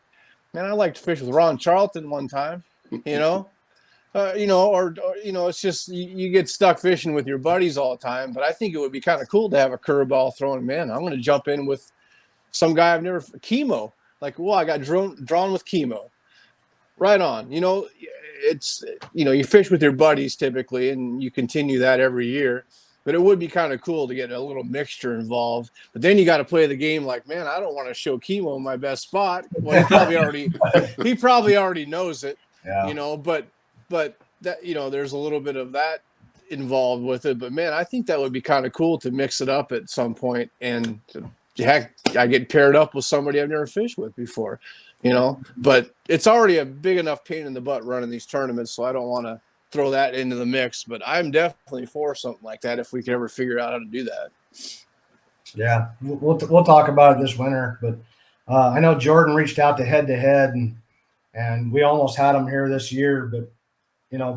man, I like to fish with Ron Charlton one time, it's just you get stuck fishing with your buddies all the time. But I think it would be kind of cool to have a curveball thrown. Man, I'm going to jump in with some guy I've never chemo. Like, well, I got drawn with chemo. Right on. It's you fish with your buddies typically, and you continue that every year. But it would be kind of cool to get a little mixture involved. But then you got to play the game like, man, I don't want to show chemo my best spot. Well, he probably already knows it. Yeah. But that there's a little bit of that involved with it. But man, I think that would be kind of cool to mix it up at some point. And heck, I get paired up with somebody I've never fished with before. But it's already a big enough pain in the butt running these tournaments, so I don't want to throw that into the mix. But I'm definitely for something like that if we could ever figure out how to do that. Yeah, we'll talk about it this winter. But I know Jordan reached out to Head, and we almost had him here this year. But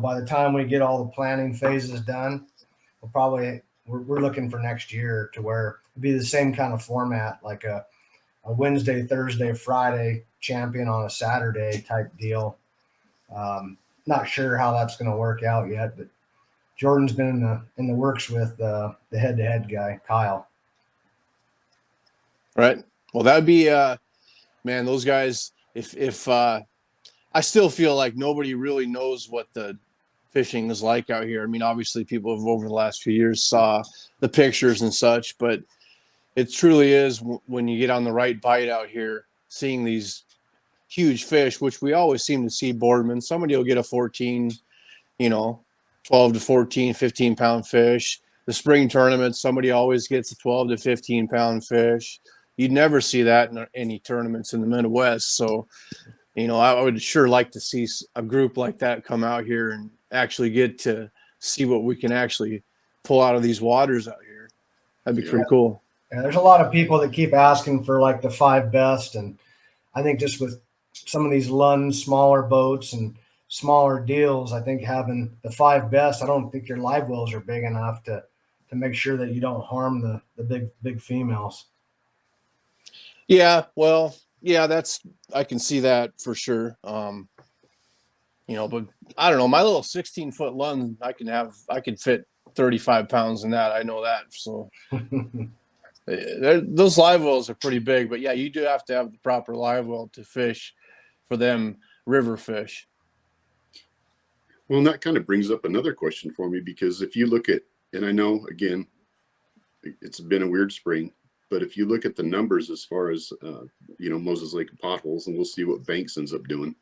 by the time we get all the planning phases done, we're looking for next year to where it'd be the same kind of format, like a Wednesday, Thursday, Friday champion on a Saturday type deal. Not sure how that's going to work out yet, but Jordan's been in the works with the Head guy, Kyle. Right. Well, that'd be, man, those guys, if I still feel like nobody really knows what the fishing is like out here. I mean, obviously people have over the last few years saw the pictures and such, but it truly is when you get on the right bite out here, seeing these huge fish, which we always seem to see Boardman. Somebody will get a 14, 12 to 14, 15-pound fish. The spring tournament, somebody always gets a 12 to 15-pound fish. You'd never see that in any tournaments in the Midwest. So, I would sure like to see a group like that come out here and actually get to see what we can actually pull out of these waters out here. That'd be pretty cool. Yeah, there's a lot of people that keep asking for like the 5 best. And I think just with some of these Lund smaller boats and smaller deals, I think having the 5 best, I don't think your live wells are big enough to make sure that you don't harm the big females. Yeah, well, yeah, I can see that for sure. But I don't know, my little 16-foot Lund, I can fit 35 pounds in that. I know that. So those live wells are pretty big, but yeah, you do have to have the proper live well to fish for them river fish. Well, and that kind of brings up another question for me, because if you look at, and I know again, it's been a weird spring, but if you look at the numbers as far as, Moses Lake and Potholes, and we'll see what Banks ends up doing,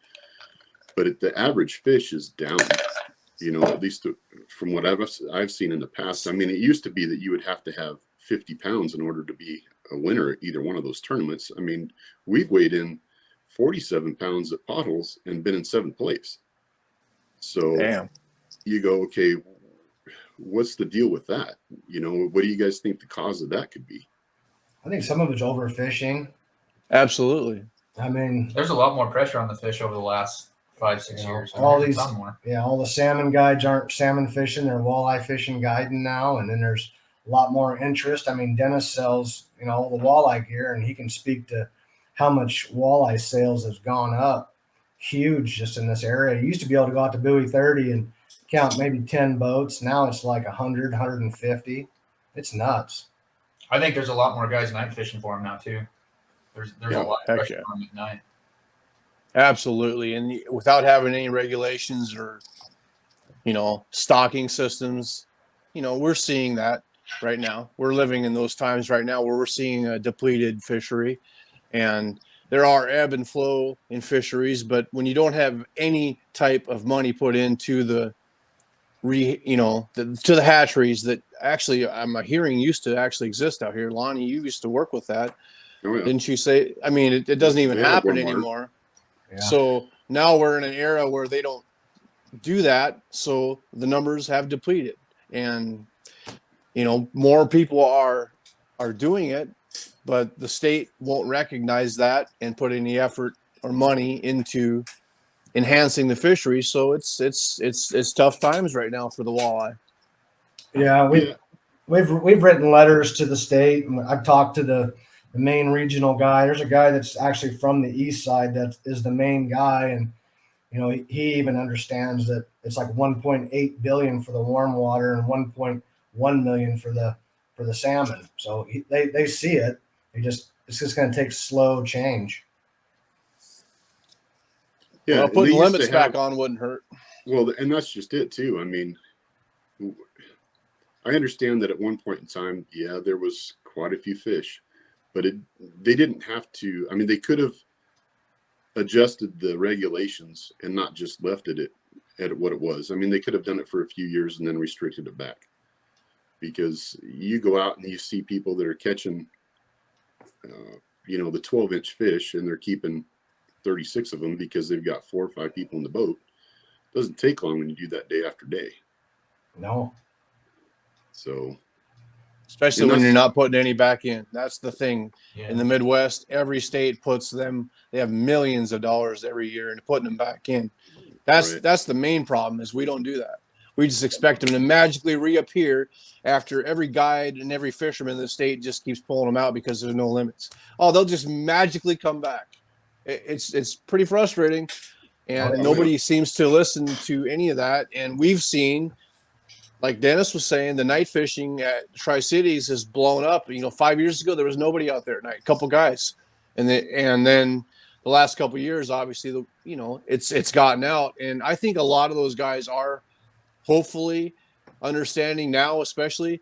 but the average fish is down, at least from what I've seen in the past. I mean, it used to be that you would have to have 50 pounds in order to be a winner at either one of those tournaments. I mean, we've weighed in 47 pounds at Potholes and been in 7th place. So damn. You go, okay, what's the deal with that? What do you guys think the cause of that could be? I think some of it's overfishing. Absolutely. I mean, there's a lot more pressure on the fish over the last 5-6 years. All the salmon guides aren't salmon fishing; they're walleye fishing guiding now, and then there's a lot more interest. I mean, Dennis sells, the walleye gear, and he can speak to how much walleye sales has gone up. Huge just in this area. You used to be able to go out to Bowie 30 and count maybe 10 boats. Now it's like 100, 150. It's nuts. I think there's a lot more guys night fishing for them now too. There's a lot of pressure on them at night. Absolutely. And without having any regulations or, stocking systems, we're seeing that right now. We're living in those times right now where we're seeing a depleted fishery, and there are ebb and flow in fisheries, but when you don't have any type of money put into the hatcheries that actually I'm hearing used to actually exist out here. Lonnie, you used to work with that. Oh, yeah. Didn't you say? I mean, it doesn't even happen anymore. Yeah. So now we're in an era where they don't do that, so the numbers have depleted, and more people are doing it, but the state won't recognize that and put any effort or money into enhancing the fishery. So it's tough times right now for the walleye. Yeah, Yeah. we've written letters to the state. And I've talked to the main regional guy. There's a guy that's actually from the east side that is the main guy, and he even understands that it's like 1.8 billion for the warm water and 1.1 million for the salmon. So they see it. It's just going to take slow change. Yeah, Well, and putting they used to limits back on wouldn't hurt. Well, and that's just it too. I mean, I understand that at one point in time, yeah, there was quite a few fish, but they didn't have to. I mean, they could have adjusted the regulations and not just left it at what it was. I mean, they could have done it for a few years and then restricted it back, because you go out and you see people that are catching, the 12-inch fish, and they're keeping 36 of them because they've got 4 or 5 people in the boat. It doesn't take long when you do that day after day. No. So, especially when you're not putting any back in. That's the thing. Yeah. In the Midwest, every state puts them. They have millions of dollars every year into putting them back in. That's the main problem, is we don't do that. We just expect them to magically reappear after every guide and every fisherman in the state just keeps pulling them out because there's no limits. Oh, they'll just magically come back. It's pretty frustrating, and nobody seems to listen to any of that. And we've seen, like Dennis was saying, the night fishing at Tri-Cities has blown up. 5 years ago, there was nobody out there at night, a couple guys. And then the last couple of years, obviously, it's gotten out. And I think a lot of those guys are hopefully understanding now, especially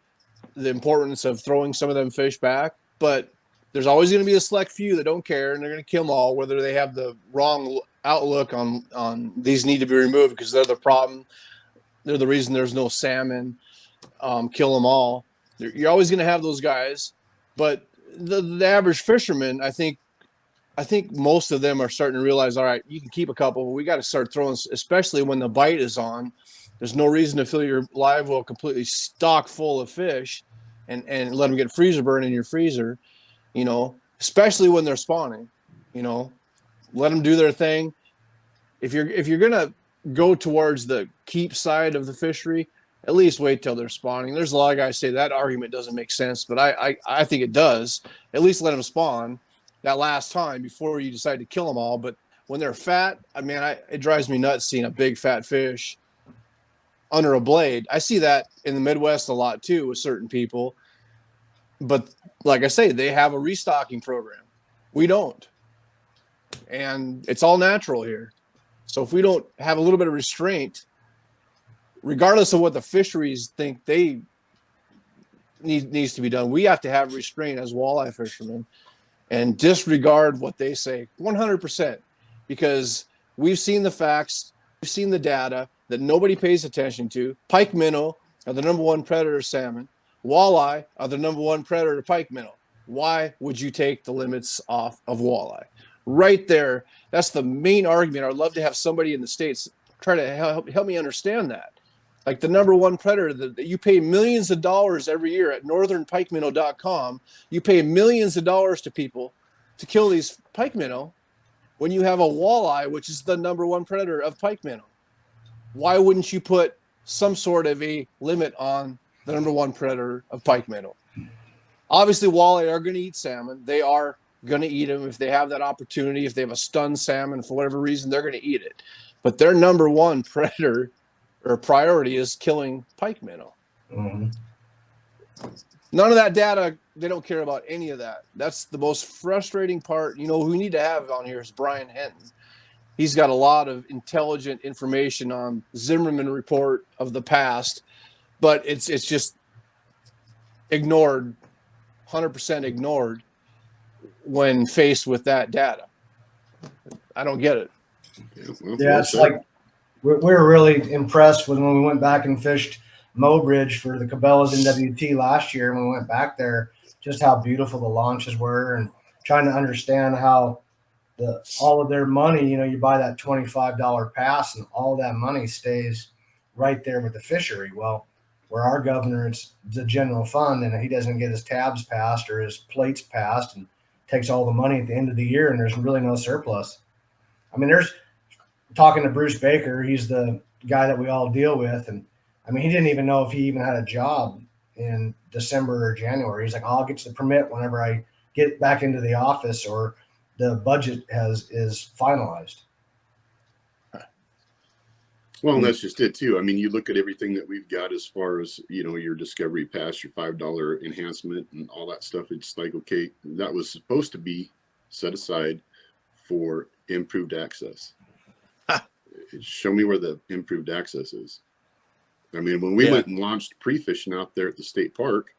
the importance of throwing some of them fish back. But there's always going to be a select few that don't care, and they're going to kill them all, whether they have the wrong outlook on these need to be removed because they're the problem. They're the reason there's no salmon. Kill them all. You're always going to have those guys, but the average fisherman, I think most of them are starting to realize, all right, you can keep a couple, but we got to start throwing, especially when the bite is on. There's no reason to fill your live well completely stock full of fish and let them get freezer burn in your freezer, especially when they're spawning. Let them do their thing. If you're going to go towards the keep side of the fishery, at least wait till they're spawning. There's a lot of guys say that argument doesn't make sense, but I think it does. At least let them spawn that last time before you decide to kill them all. But when they're fat, it drives me nuts seeing a big fat fish under a blade. I see that in the Midwest a lot too with certain people. But like I say, they have a restocking program. We don't. And it's all natural here. So if we don't have a little bit of restraint, regardless of what the fisheries think they needs to be done, we have to have restraint as walleye fishermen and disregard what they say 100%, because we've seen the facts, we've seen the data that nobody pays attention to. Pike minnow are the number one predator of salmon. Walleye are the number one predator of pike minnow. Why would you take the limits off of walleye? Right there, that's the main argument. I'd love to have somebody in the States try to help me understand that. Like the number one predator that you pay millions of dollars every year at northernpikeminnow.com, you pay millions of dollars to people to kill these pike minnow when you have a walleye, which is the number one predator of pike minnow. Why wouldn't you put some sort of a limit on the number one predator of pike minnow? Obviously, walleye are going to eat salmon. They are going to eat them if they have that opportunity. If they have a stunned salmon for whatever reason, they're going to eat it. But their number one predator or priority is killing pike minnow. Mm-hmm. None of that data, they don't care about any of that. That's the most frustrating part. Who we need to have on here is Brian Henton. He's got a lot of intelligent information on Zimmerman report of the past, but it's just ignored, 100% ignored when faced with that data. I don't get it. Yeah, it's like we were really impressed when we went back and fished Mobridge for the Cabela's NWT last year. When we went back there, just how beautiful the launches were, and trying to understand how all of their money, you buy that $25 pass and all that money stays right there with the fishery. Well, where our governor, it's the general fund, and he doesn't get his tabs passed or his plates passed, and takes all the money at the end of the year, and there's really no surplus. I mean, there's talking to Bruce Baker, he's the guy that we all deal with, and I mean, he didn't even know if he even had a job in December or January. He's like, I'll get you the permit whenever I get back into the office or the budget is finalized. Well, and that's just it too. I mean, you look at everything that we've got as far as, your Discovery Pass, your $5 enhancement and all that stuff. It's like, okay, that was supposed to be set aside for improved access. Show me where the improved access is. I mean, when we went and launched pre-fishing out there at the state park,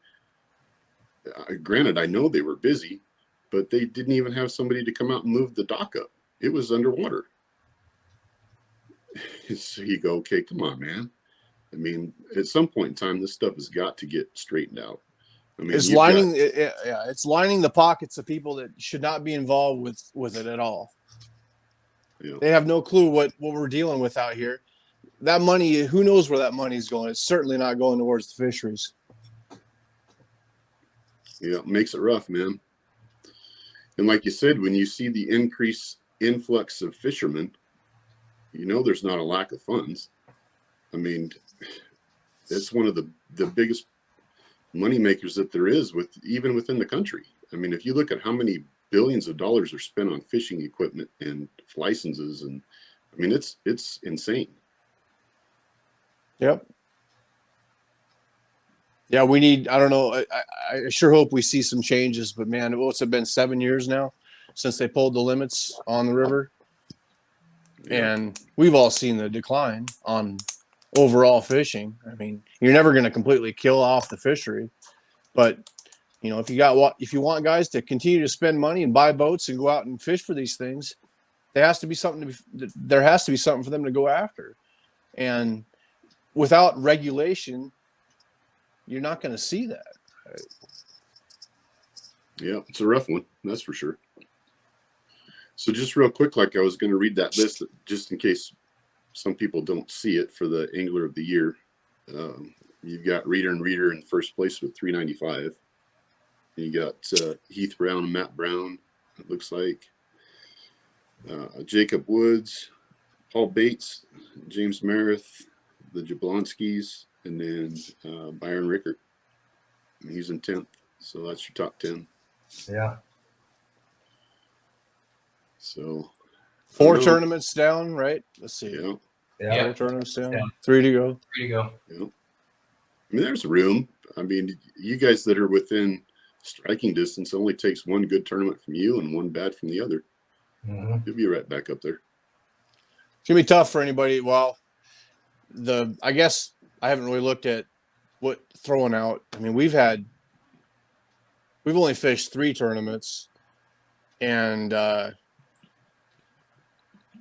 granted, I know they were busy, but they didn't even have somebody to come out and move the dock up. It was underwater. So you go, okay, come on, man. I mean, at some point in time, this stuff has got to get straightened out. I mean, it's lining the pockets of people that should not be involved with it at all. Yeah. They have no clue what we're dealing with out here. That money, who knows where that money is going? It's certainly not going towards the fisheries. Yeah, it makes it rough, man. And like you said, when you see the influx of fishermen, there's not a lack of funds. I mean, it's one of the biggest money makers that there is even within the country. I mean, if you look at how many billions of dollars are spent on fishing equipment and licenses, and I mean, it's insane. Yep. Yeah, we need, I don't know, I sure hope we see some changes, but man, what's it been 7 years now since they pulled the limits on the river? And we've all seen the decline on overall fishing. I mean, you're never going to completely kill off the fishery, but if you want guys to continue to spend money and buy boats and go out and fish for these things, there has to be something for them to go after. And without regulation, you're not going to see that. Yeah, it's a rough one, that's for sure. So just real quick, like I was going to read that list just in case some people don't see it for the Angler of the Year. You've got Reader and Reader in first place with $395. You got Heath Brown and Matt Brown, it looks like. Jacob Woods, Paul Bates, James Merith, the Jablonskis, and then Byron Rickert. And he's in 10th. So that's your top 10. Yeah. So 4 tournaments down, right? Let's see. Yeah. 4 tournaments down. Yeah. 3 to go. Yeah. I mean, there's room. I mean, you guys that are within striking distance, it only takes one good tournament from you and one bad from the other. Mm-hmm. You'll be right back up there. It's gonna be tough for anybody. Well, I guess I haven't really looked at what throwing out. I mean, we've only fished 3 tournaments, and I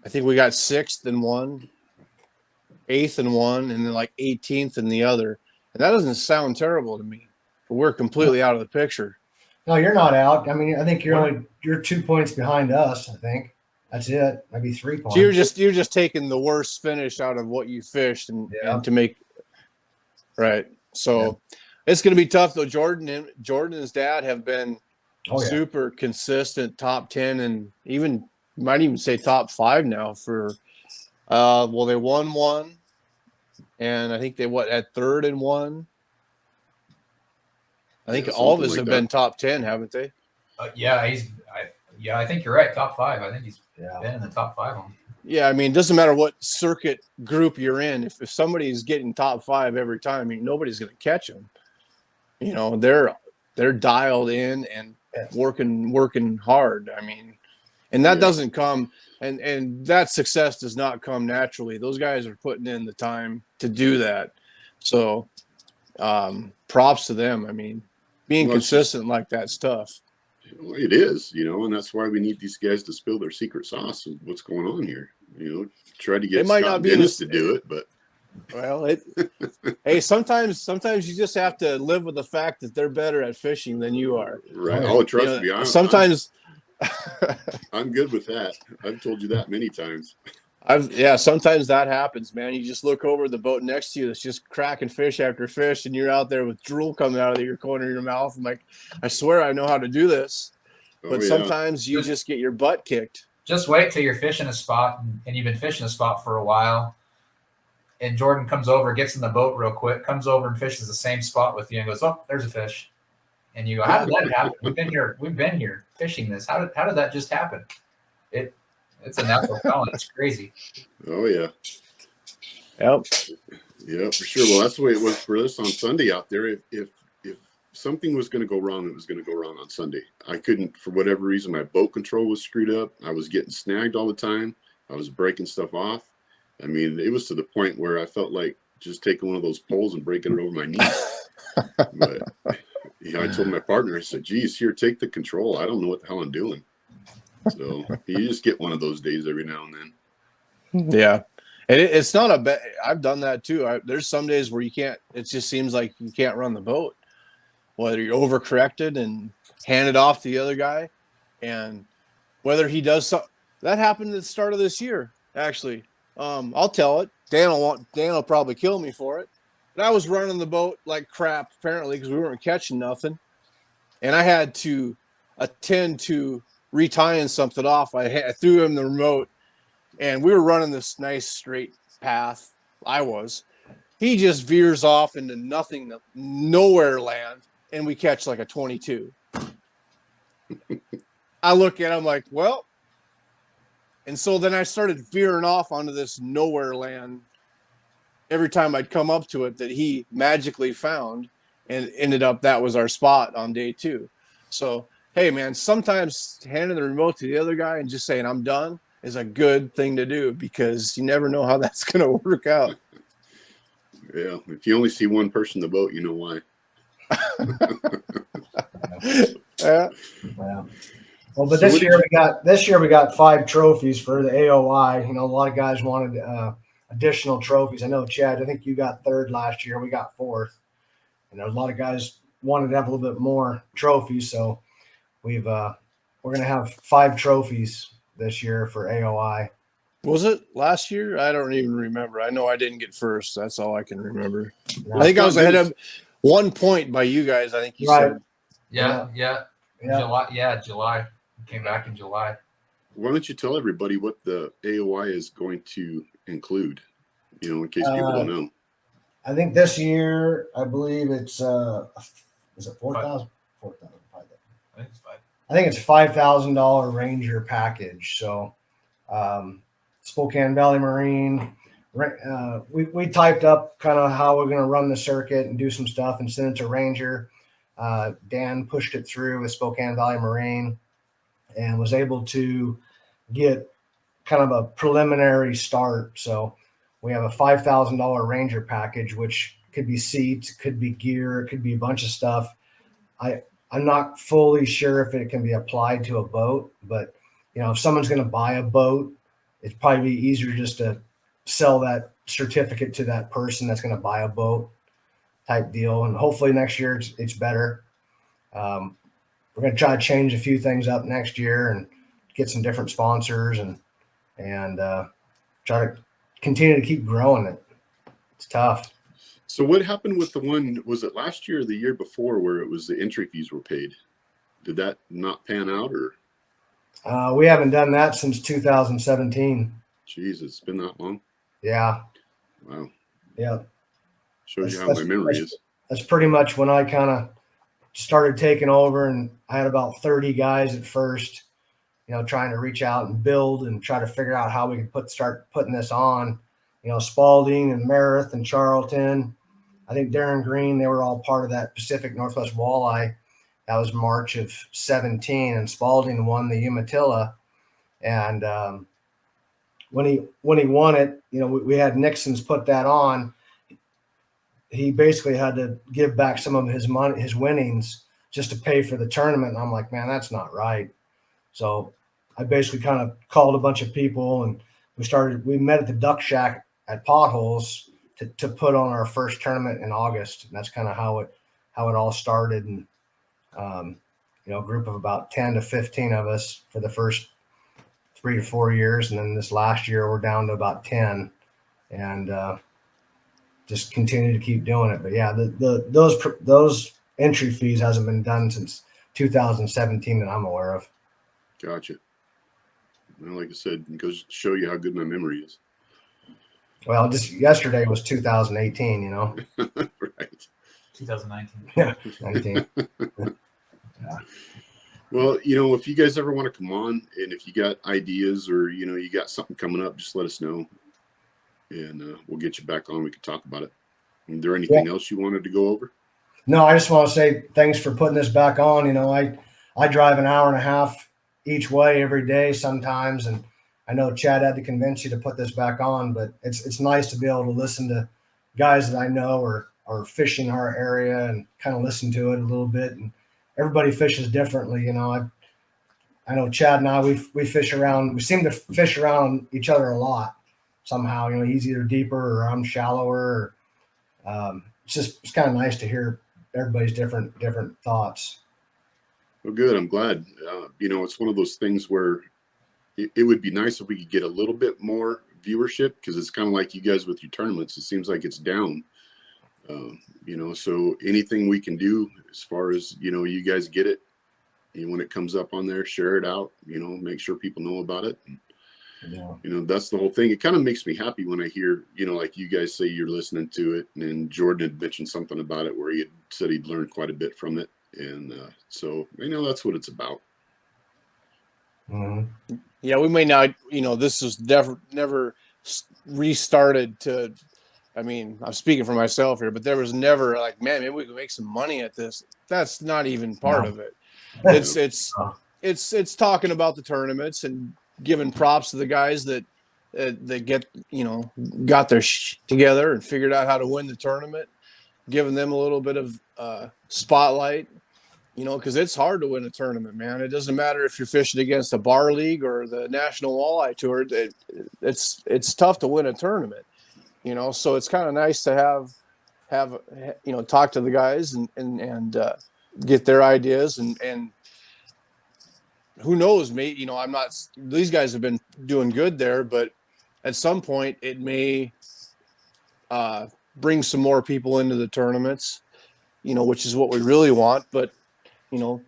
think we got 6th in one, 8th in one, and then like 18th in the other. And that doesn't sound terrible to me, but we're completely out of the picture. No, you're not out. I mean, I think you're 2 points behind us. I think that's it. Maybe 3 points. So you're just taking the worst finish out of what you fished and to make right. So it's going to be tough though. Jordan and his dad have been super consistent, top 10, and even might even say top 5 now for. Well, they won one, and I think they at 3rd and 1. I think all of us have been top 10, haven't they? I think you're right. Top 5. I think he's been in the top 5 on. Yeah, I mean, it doesn't matter what circuit group you're in. If somebody's getting top 5 every time, I mean, nobody's going to catch them. They're dialed in and working hard. I mean, and that doesn't come, and that success does not come naturally. Those guys are putting in the time to do that. So, props to them. I mean, being consistent like that's tough. It is, and that's why we need these guys to spill their secret sauce of what's going on here. Try to get Scott Dennis to do it, but hey, sometimes you just have to live with the fact that they're better at fishing than you are. Right. Oh, trust me. Sometimes I'm good with that. I've told you that many times. Sometimes that happens, man. You just look over at the boat next to you that's just cracking fish after fish, and you're out there with drool coming out of your corner of your mouth. I'm like, I swear I know how to do this. But sometimes you just get your butt kicked. Just wait till you're fishing a spot and you've been fishing a spot for a while. And Jordan comes over, gets in the boat real quick, comes over and fishes the same spot with you and goes, "Oh, there's a fish." And you go, "How did that happen? We've been here fishing this. How did that just happen?" It's a natural talent. It's crazy. Oh yeah. Yep. Yeah, for sure. Well, that's the way it was for us on Sunday out there. If something was going to go wrong, it was going to go wrong on Sunday. I couldn't, for whatever reason, my boat control was screwed up. I was getting snagged all the time. I was breaking stuff off. I mean, it was to the point where I felt like just taking one of those poles and breaking it over my knees. But I told my partner, I said, "Geez, here, take the control. I don't know what the hell I'm doing." So you just get one of those days every now and then. Yeah. And it's not a bad. I've done that too. There's some days where you can't. It just seems like you can't run the boat. Whether you're overcorrected and hand it off to the other guy, and whether he does something that happened at the start of this year. Actually, I'll tell it. Dan will probably kill me for it. But I was running the boat like crap apparently because we weren't catching nothing, and I had to attend to retying something off. I threw him the remote. And we were running this nice straight path. He just veers off into nowhere land, and we catch like a 22. I look at him like, well, and so then I started veering off onto this nowhere land every time I'd come up to it that he magically found, and ended up that was our spot on day 2. So, hey, man, sometimes handing the remote to the other guy and just saying, "I'm done," is a good thing to do because you never know how that's going to work out. Yeah. If you only see one person in the boat, you know why. Yeah. Well, but this year we got 5 trophies for the AOI. You know, a lot of guys wanted additional trophies. I know, Chad, I think you got 3rd last year. We got 4th. And a lot of guys wanted to have a little bit more trophies. So we're going to have 5 trophies this year for AOI. Was it last year? I don't even remember. I know I didn't get first. That's all I can remember. No, I think I was ahead of 1 point by you guys. I think you said. Yeah. July. We came back in July. Why don't you tell everybody what the AOI is going to include, in case people don't know? I think this year, I believe it's, is it 4,000? 4,000. I think it's 5. I think it's $5,000 Ranger package. So, Spokane Valley Marine, we typed up kind of how we're going to run the circuit and do some stuff and send it to Ranger. Dan pushed it through with Spokane Valley Marine and was able to get kind of a preliminary start. So we have a $5,000 Ranger package, which could be seats, could be gear, it could be a bunch of stuff. I'm not fully sure if it can be applied to a boat, but if someone's going to buy a boat, it'd probably be easier just to sell that certificate to that person that's going to buy a boat type deal. And hopefully next year it's better. We're going to try to change a few things up next year and get some different sponsors and try to continue to keep growing it. It's tough. So what happened with the one, was it last year or the year before, where it was the entry fees were paid? Did that not pan out, or? We haven't done that since 2017. Jeez, it's been that long? Yeah. Wow. Yeah. Shows you how my memory is. That's pretty much when I kind of started taking over, and I had about 30 guys at first, trying to reach out and build and try to figure out how we could start putting this on. Spalding and Meredith and Charlton. I think Darren Green, they were all part of that Pacific Northwest Walleye. That was March of 17, and Spalding won the Umatilla. And when he won it, we had Nixon's put that on. He basically had to give back some of his money, his winnings, just to pay for the tournament. And I'm like, man, that's not right. So I basically kind of called a bunch of people, and we met at the Duck Shack at Potholes to put on our first tournament in August. And that's kind of how it all started. And, a group of about 10 to 15 of us for the first 3 to 4 years, and then this last year we're down to about 10, and just continue to keep doing it. But yeah, those entry fees hasn't been done since 2017 that I'm aware of. Gotcha. Well, like I said, it goes to show you how good my memory is. Well, just yesterday was 2018, Right. 2019. Yeah, 19. Yeah. Well, if you guys ever want to come on, and if you got ideas or you got something coming up, just let us know, and we'll get you back on. We can talk about it. Is there anything else you wanted to go over? No, I just want to say thanks for putting this back on. I drive an hour and a half each way every day sometimes, and I know Chad had to convince you to put this back on, but it's nice to be able to listen to guys that I know are fishing our area and kind of listen to it a little bit. And everybody fishes differently, I know Chad and I we fish around. We seem to fish around each other a lot somehow. He's either deeper or I'm shallower. It's kind of nice to hear everybody's different thoughts. Well, good. I'm glad. It's one of those things where it would be nice if we could get a little bit more viewership, because it's kind of like you guys with your tournaments. It seems like it's down. So anything we can do as far as, you guys get it, when it comes up on there, share it out, make sure people know about it. And, that's the whole thing. It kind of makes me happy when I hear, like you guys say you're listening to it. And then Jordan had mentioned something about it where he had said he'd learned quite a bit from it. And so, that's what it's about. Mm-hmm. Yeah, we may not, this is never restarted to, I'm speaking for myself here, but there was never like, man, maybe we can make some money at this. That's not even part of it. It's talking about the tournaments and giving props to the guys that get, got their together and figured out how to win the tournament, giving them a little bit of spotlight, because it's hard to win a tournament, man. It doesn't matter if you're fishing against a bar league or the National Walleye Tour. It's tough to win a tournament, so it's kind of nice to have talk to the guys and get their ideas and who knows, mate, these guys have been doing good there, but at some point it may bring some more people into the tournaments, which is what we really want. But,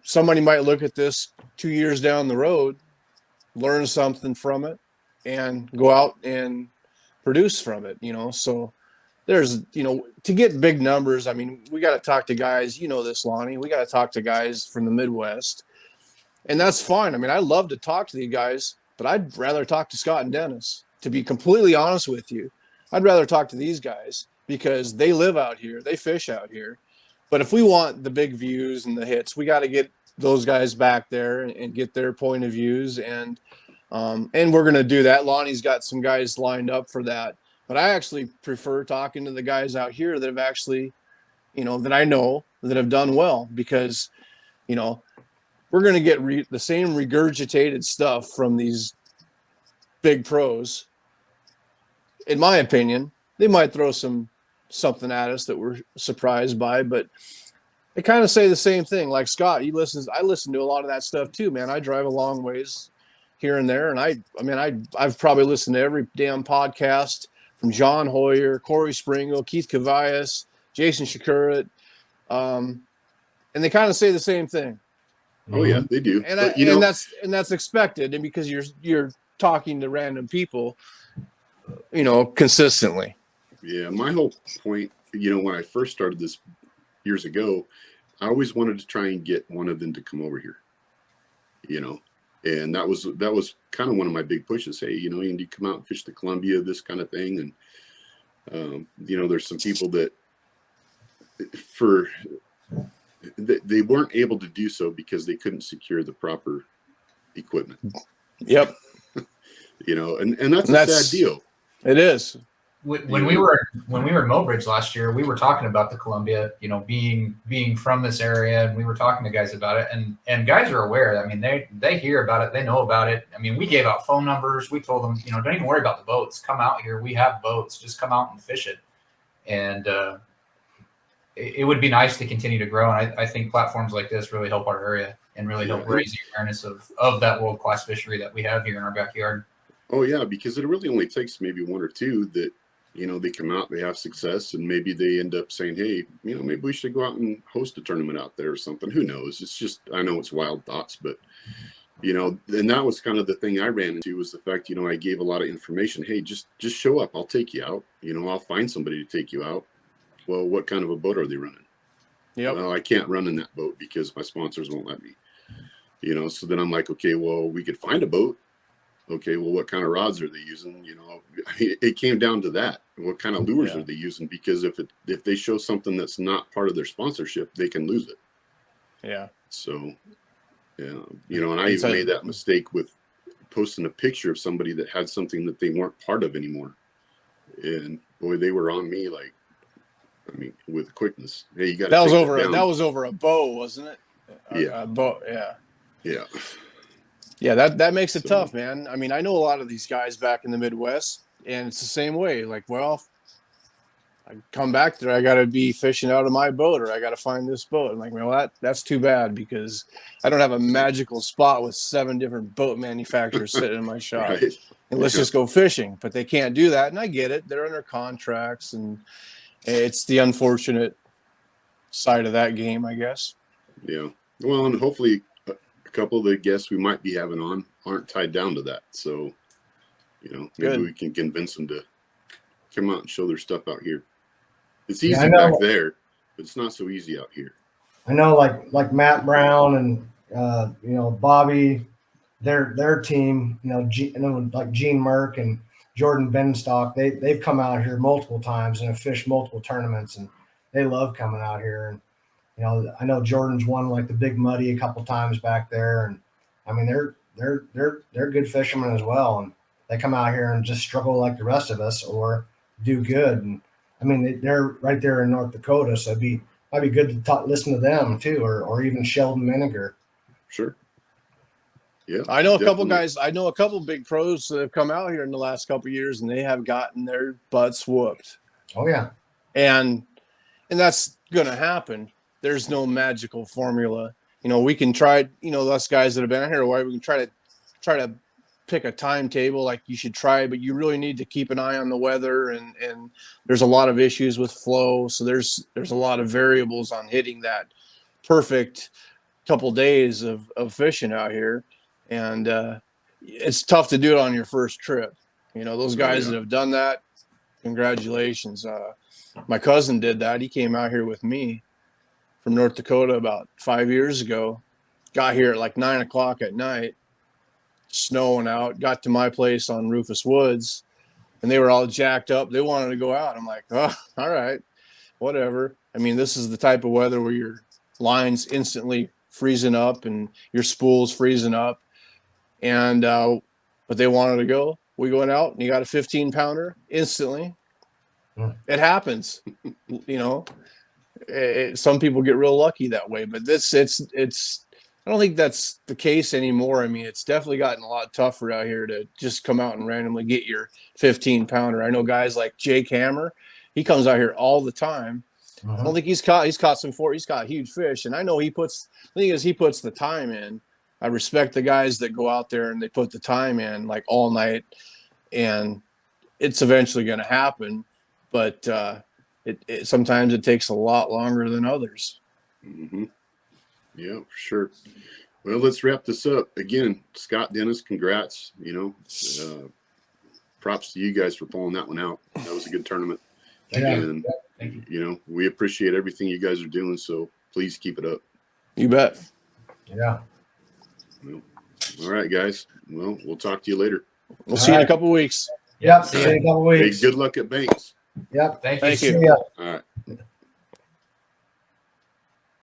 somebody might look at this 2 years down the road, learn something from it, and go out and produce from it, so there's, to get big numbers. We got to talk to guys, this, Lonnie, we got to talk to guys from the Midwest, and that's fine. I love to talk to these guys, but I'd rather talk to Scott and Dennis, to be completely honest with you. I'd rather talk to these guys because they live out here, they fish out here. But if we want the big views and the hits, we got to get those guys back there and get their point of views. And we're going to do that. Lonnie's got some guys lined up for that. But I actually prefer talking to the guys out here that have actually, that I know that have done well, because, we're going to get the same regurgitated stuff from these big pros. In my opinion, they might throw something at us that we're surprised by, but they kind of say the same thing. Like Scott, I listen to a lot of that stuff too, man. I drive a long ways here and there, and I've probably listened to every damn podcast from John Hoyer, Corey Springle, Keith Cavias, Jason Shakurat, and they kind of say the same thing. Oh yeah, they do. And that's expected, and because you're talking to random people, consistently. Yeah, my whole point, when I first started this years ago, I always wanted to try and get one of them to come over here, and that was kind of one of my big pushes. Hey, you come out and fish the Columbia, this kind of thing. And, there's some people that they weren't able to do so because they couldn't secure the proper equipment. Yep. And that's a sad deal. It is. When we were in Mobridge last year, we were talking about the Columbia, being from this area, and we were talking to guys about it, and guys are aware. They hear about it, they know about it. We gave out phone numbers. We told them, don't even worry about the boats. Come out here. We have boats. Just come out and fish it. And it would be nice to continue to grow. And I think platforms like this really help our area. and really help raise the awareness of that world-class fishery that we have here in our backyard. Oh yeah, because it really only takes maybe one or two that, you know, they come out, they have success, and maybe they end up saying, hey, you know, maybe we should go out and host a tournament out there or something. Who knows? It's just, I know it's wild thoughts, but, you know, and that was kind of the thing I ran into, was the fact, you know, I gave a lot of information. Hey, just show up. I'll take you out. You know, I'll find somebody to take you out. Well, what kind of a boat are they running? Yep. Well, I can't run in that boat because my sponsors won't let me. You know, so then I'm like, okay, well, we could find a boat. Okay, well, what kind of rods are they using? You know, it came down to that. What kind of lures are they using? Because if they show something that's not part of their sponsorship, they can lose it. Yeah. So, yeah, you know, and I even made that mistake with posting a picture of somebody that had something that they weren't part of anymore. And boy, they were on me like, I mean, with quickness. Hey, you got that was over a bow, wasn't it? Yeah. A bow. Yeah. Yeah. Yeah, that makes it tough, man. I mean, I know a lot of these guys back in the Midwest, and it's the same way. Like, well, I come back there, I got to be fishing out of my boat, or I got to find this boat. I'm like, well, that's too bad, because I don't have a magical spot with 7 different boat manufacturers sitting in my shop. Right. And let's just go fishing. But they can't do that, and I get it. They're under contracts, and it's the unfortunate side of that game, I guess. Yeah. Well, and hopefully a couple of the guests we might be having on aren't tied down to that. So, you know, maybe we can convince them to come out and show their stuff out here. It's easy back there, but it's not so easy out here. I know, like Matt Brown and you know, Bobby, their team, you know, like Gene Merck and Jordan Benstock, they've come out here multiple times and have fished multiple tournaments, and they love coming out here. And you know, I know Jordan's won like the Big Muddy a couple times back there, and I mean they're good fishermen as well, and they come out here and just struggle like the rest of us, or do good. And I mean they're right there in North Dakota, so might be good to listen to them too, or even Sheldon Miniger. Sure. Yeah, I know a couple guys. I know a couple big pros that have come out here in the last couple of years, and they have gotten their butts whooped. Oh yeah, and that's gonna happen. There's no magical formula. You know, we can try. You know, us guys that have been out here a while, we can try to pick a timetable like you should try, but you really need to keep an eye on the weather, and there's a lot of issues with flow. So there's a lot of variables on hitting that perfect couple days of fishing out here. And it's tough to do it on your first trip. You know, those guys that have done that, congratulations. My cousin did that. He came out here with me from North Dakota about 5 years ago. Got here at like 9 o'clock at night, snowing out. Got to my place on Rufus Woods, and they were all jacked up. They wanted to go out. I'm like, oh, all right, whatever. I mean, this is the type of weather where your line's instantly freezing up and your spool's freezing up. And but they wanted to go. We went out, and you got a 15-pounder instantly. It happens. You know, some people get real lucky that way, but it's I don't think that's the case anymore. I mean, it's definitely gotten a lot tougher out here to just come out and randomly get your 15-pounder. I know guys like Jake Hammer. He comes out here all the time. I don't think he's caught huge fish, and I know the thing is he puts the time in. I respect the guys that go out there and they put the time in like all night, and it's eventually going to happen. But it sometimes it takes a lot longer than others. Mm-hmm. Yeah, for sure. Well, let's wrap this up. Again, Scott, Dennis, congrats. You know, props to you guys for pulling that one out. That was a good tournament. And, you know, we appreciate everything you guys are doing. So please keep it up. You bet. Yeah. Well, all right, guys. Well, we'll talk to you later. We'll see you in a couple of weeks. Yep. See you in a couple of weeks. Hey, good luck at Banks. Yep. Thank you. Thank you. See ya. All right.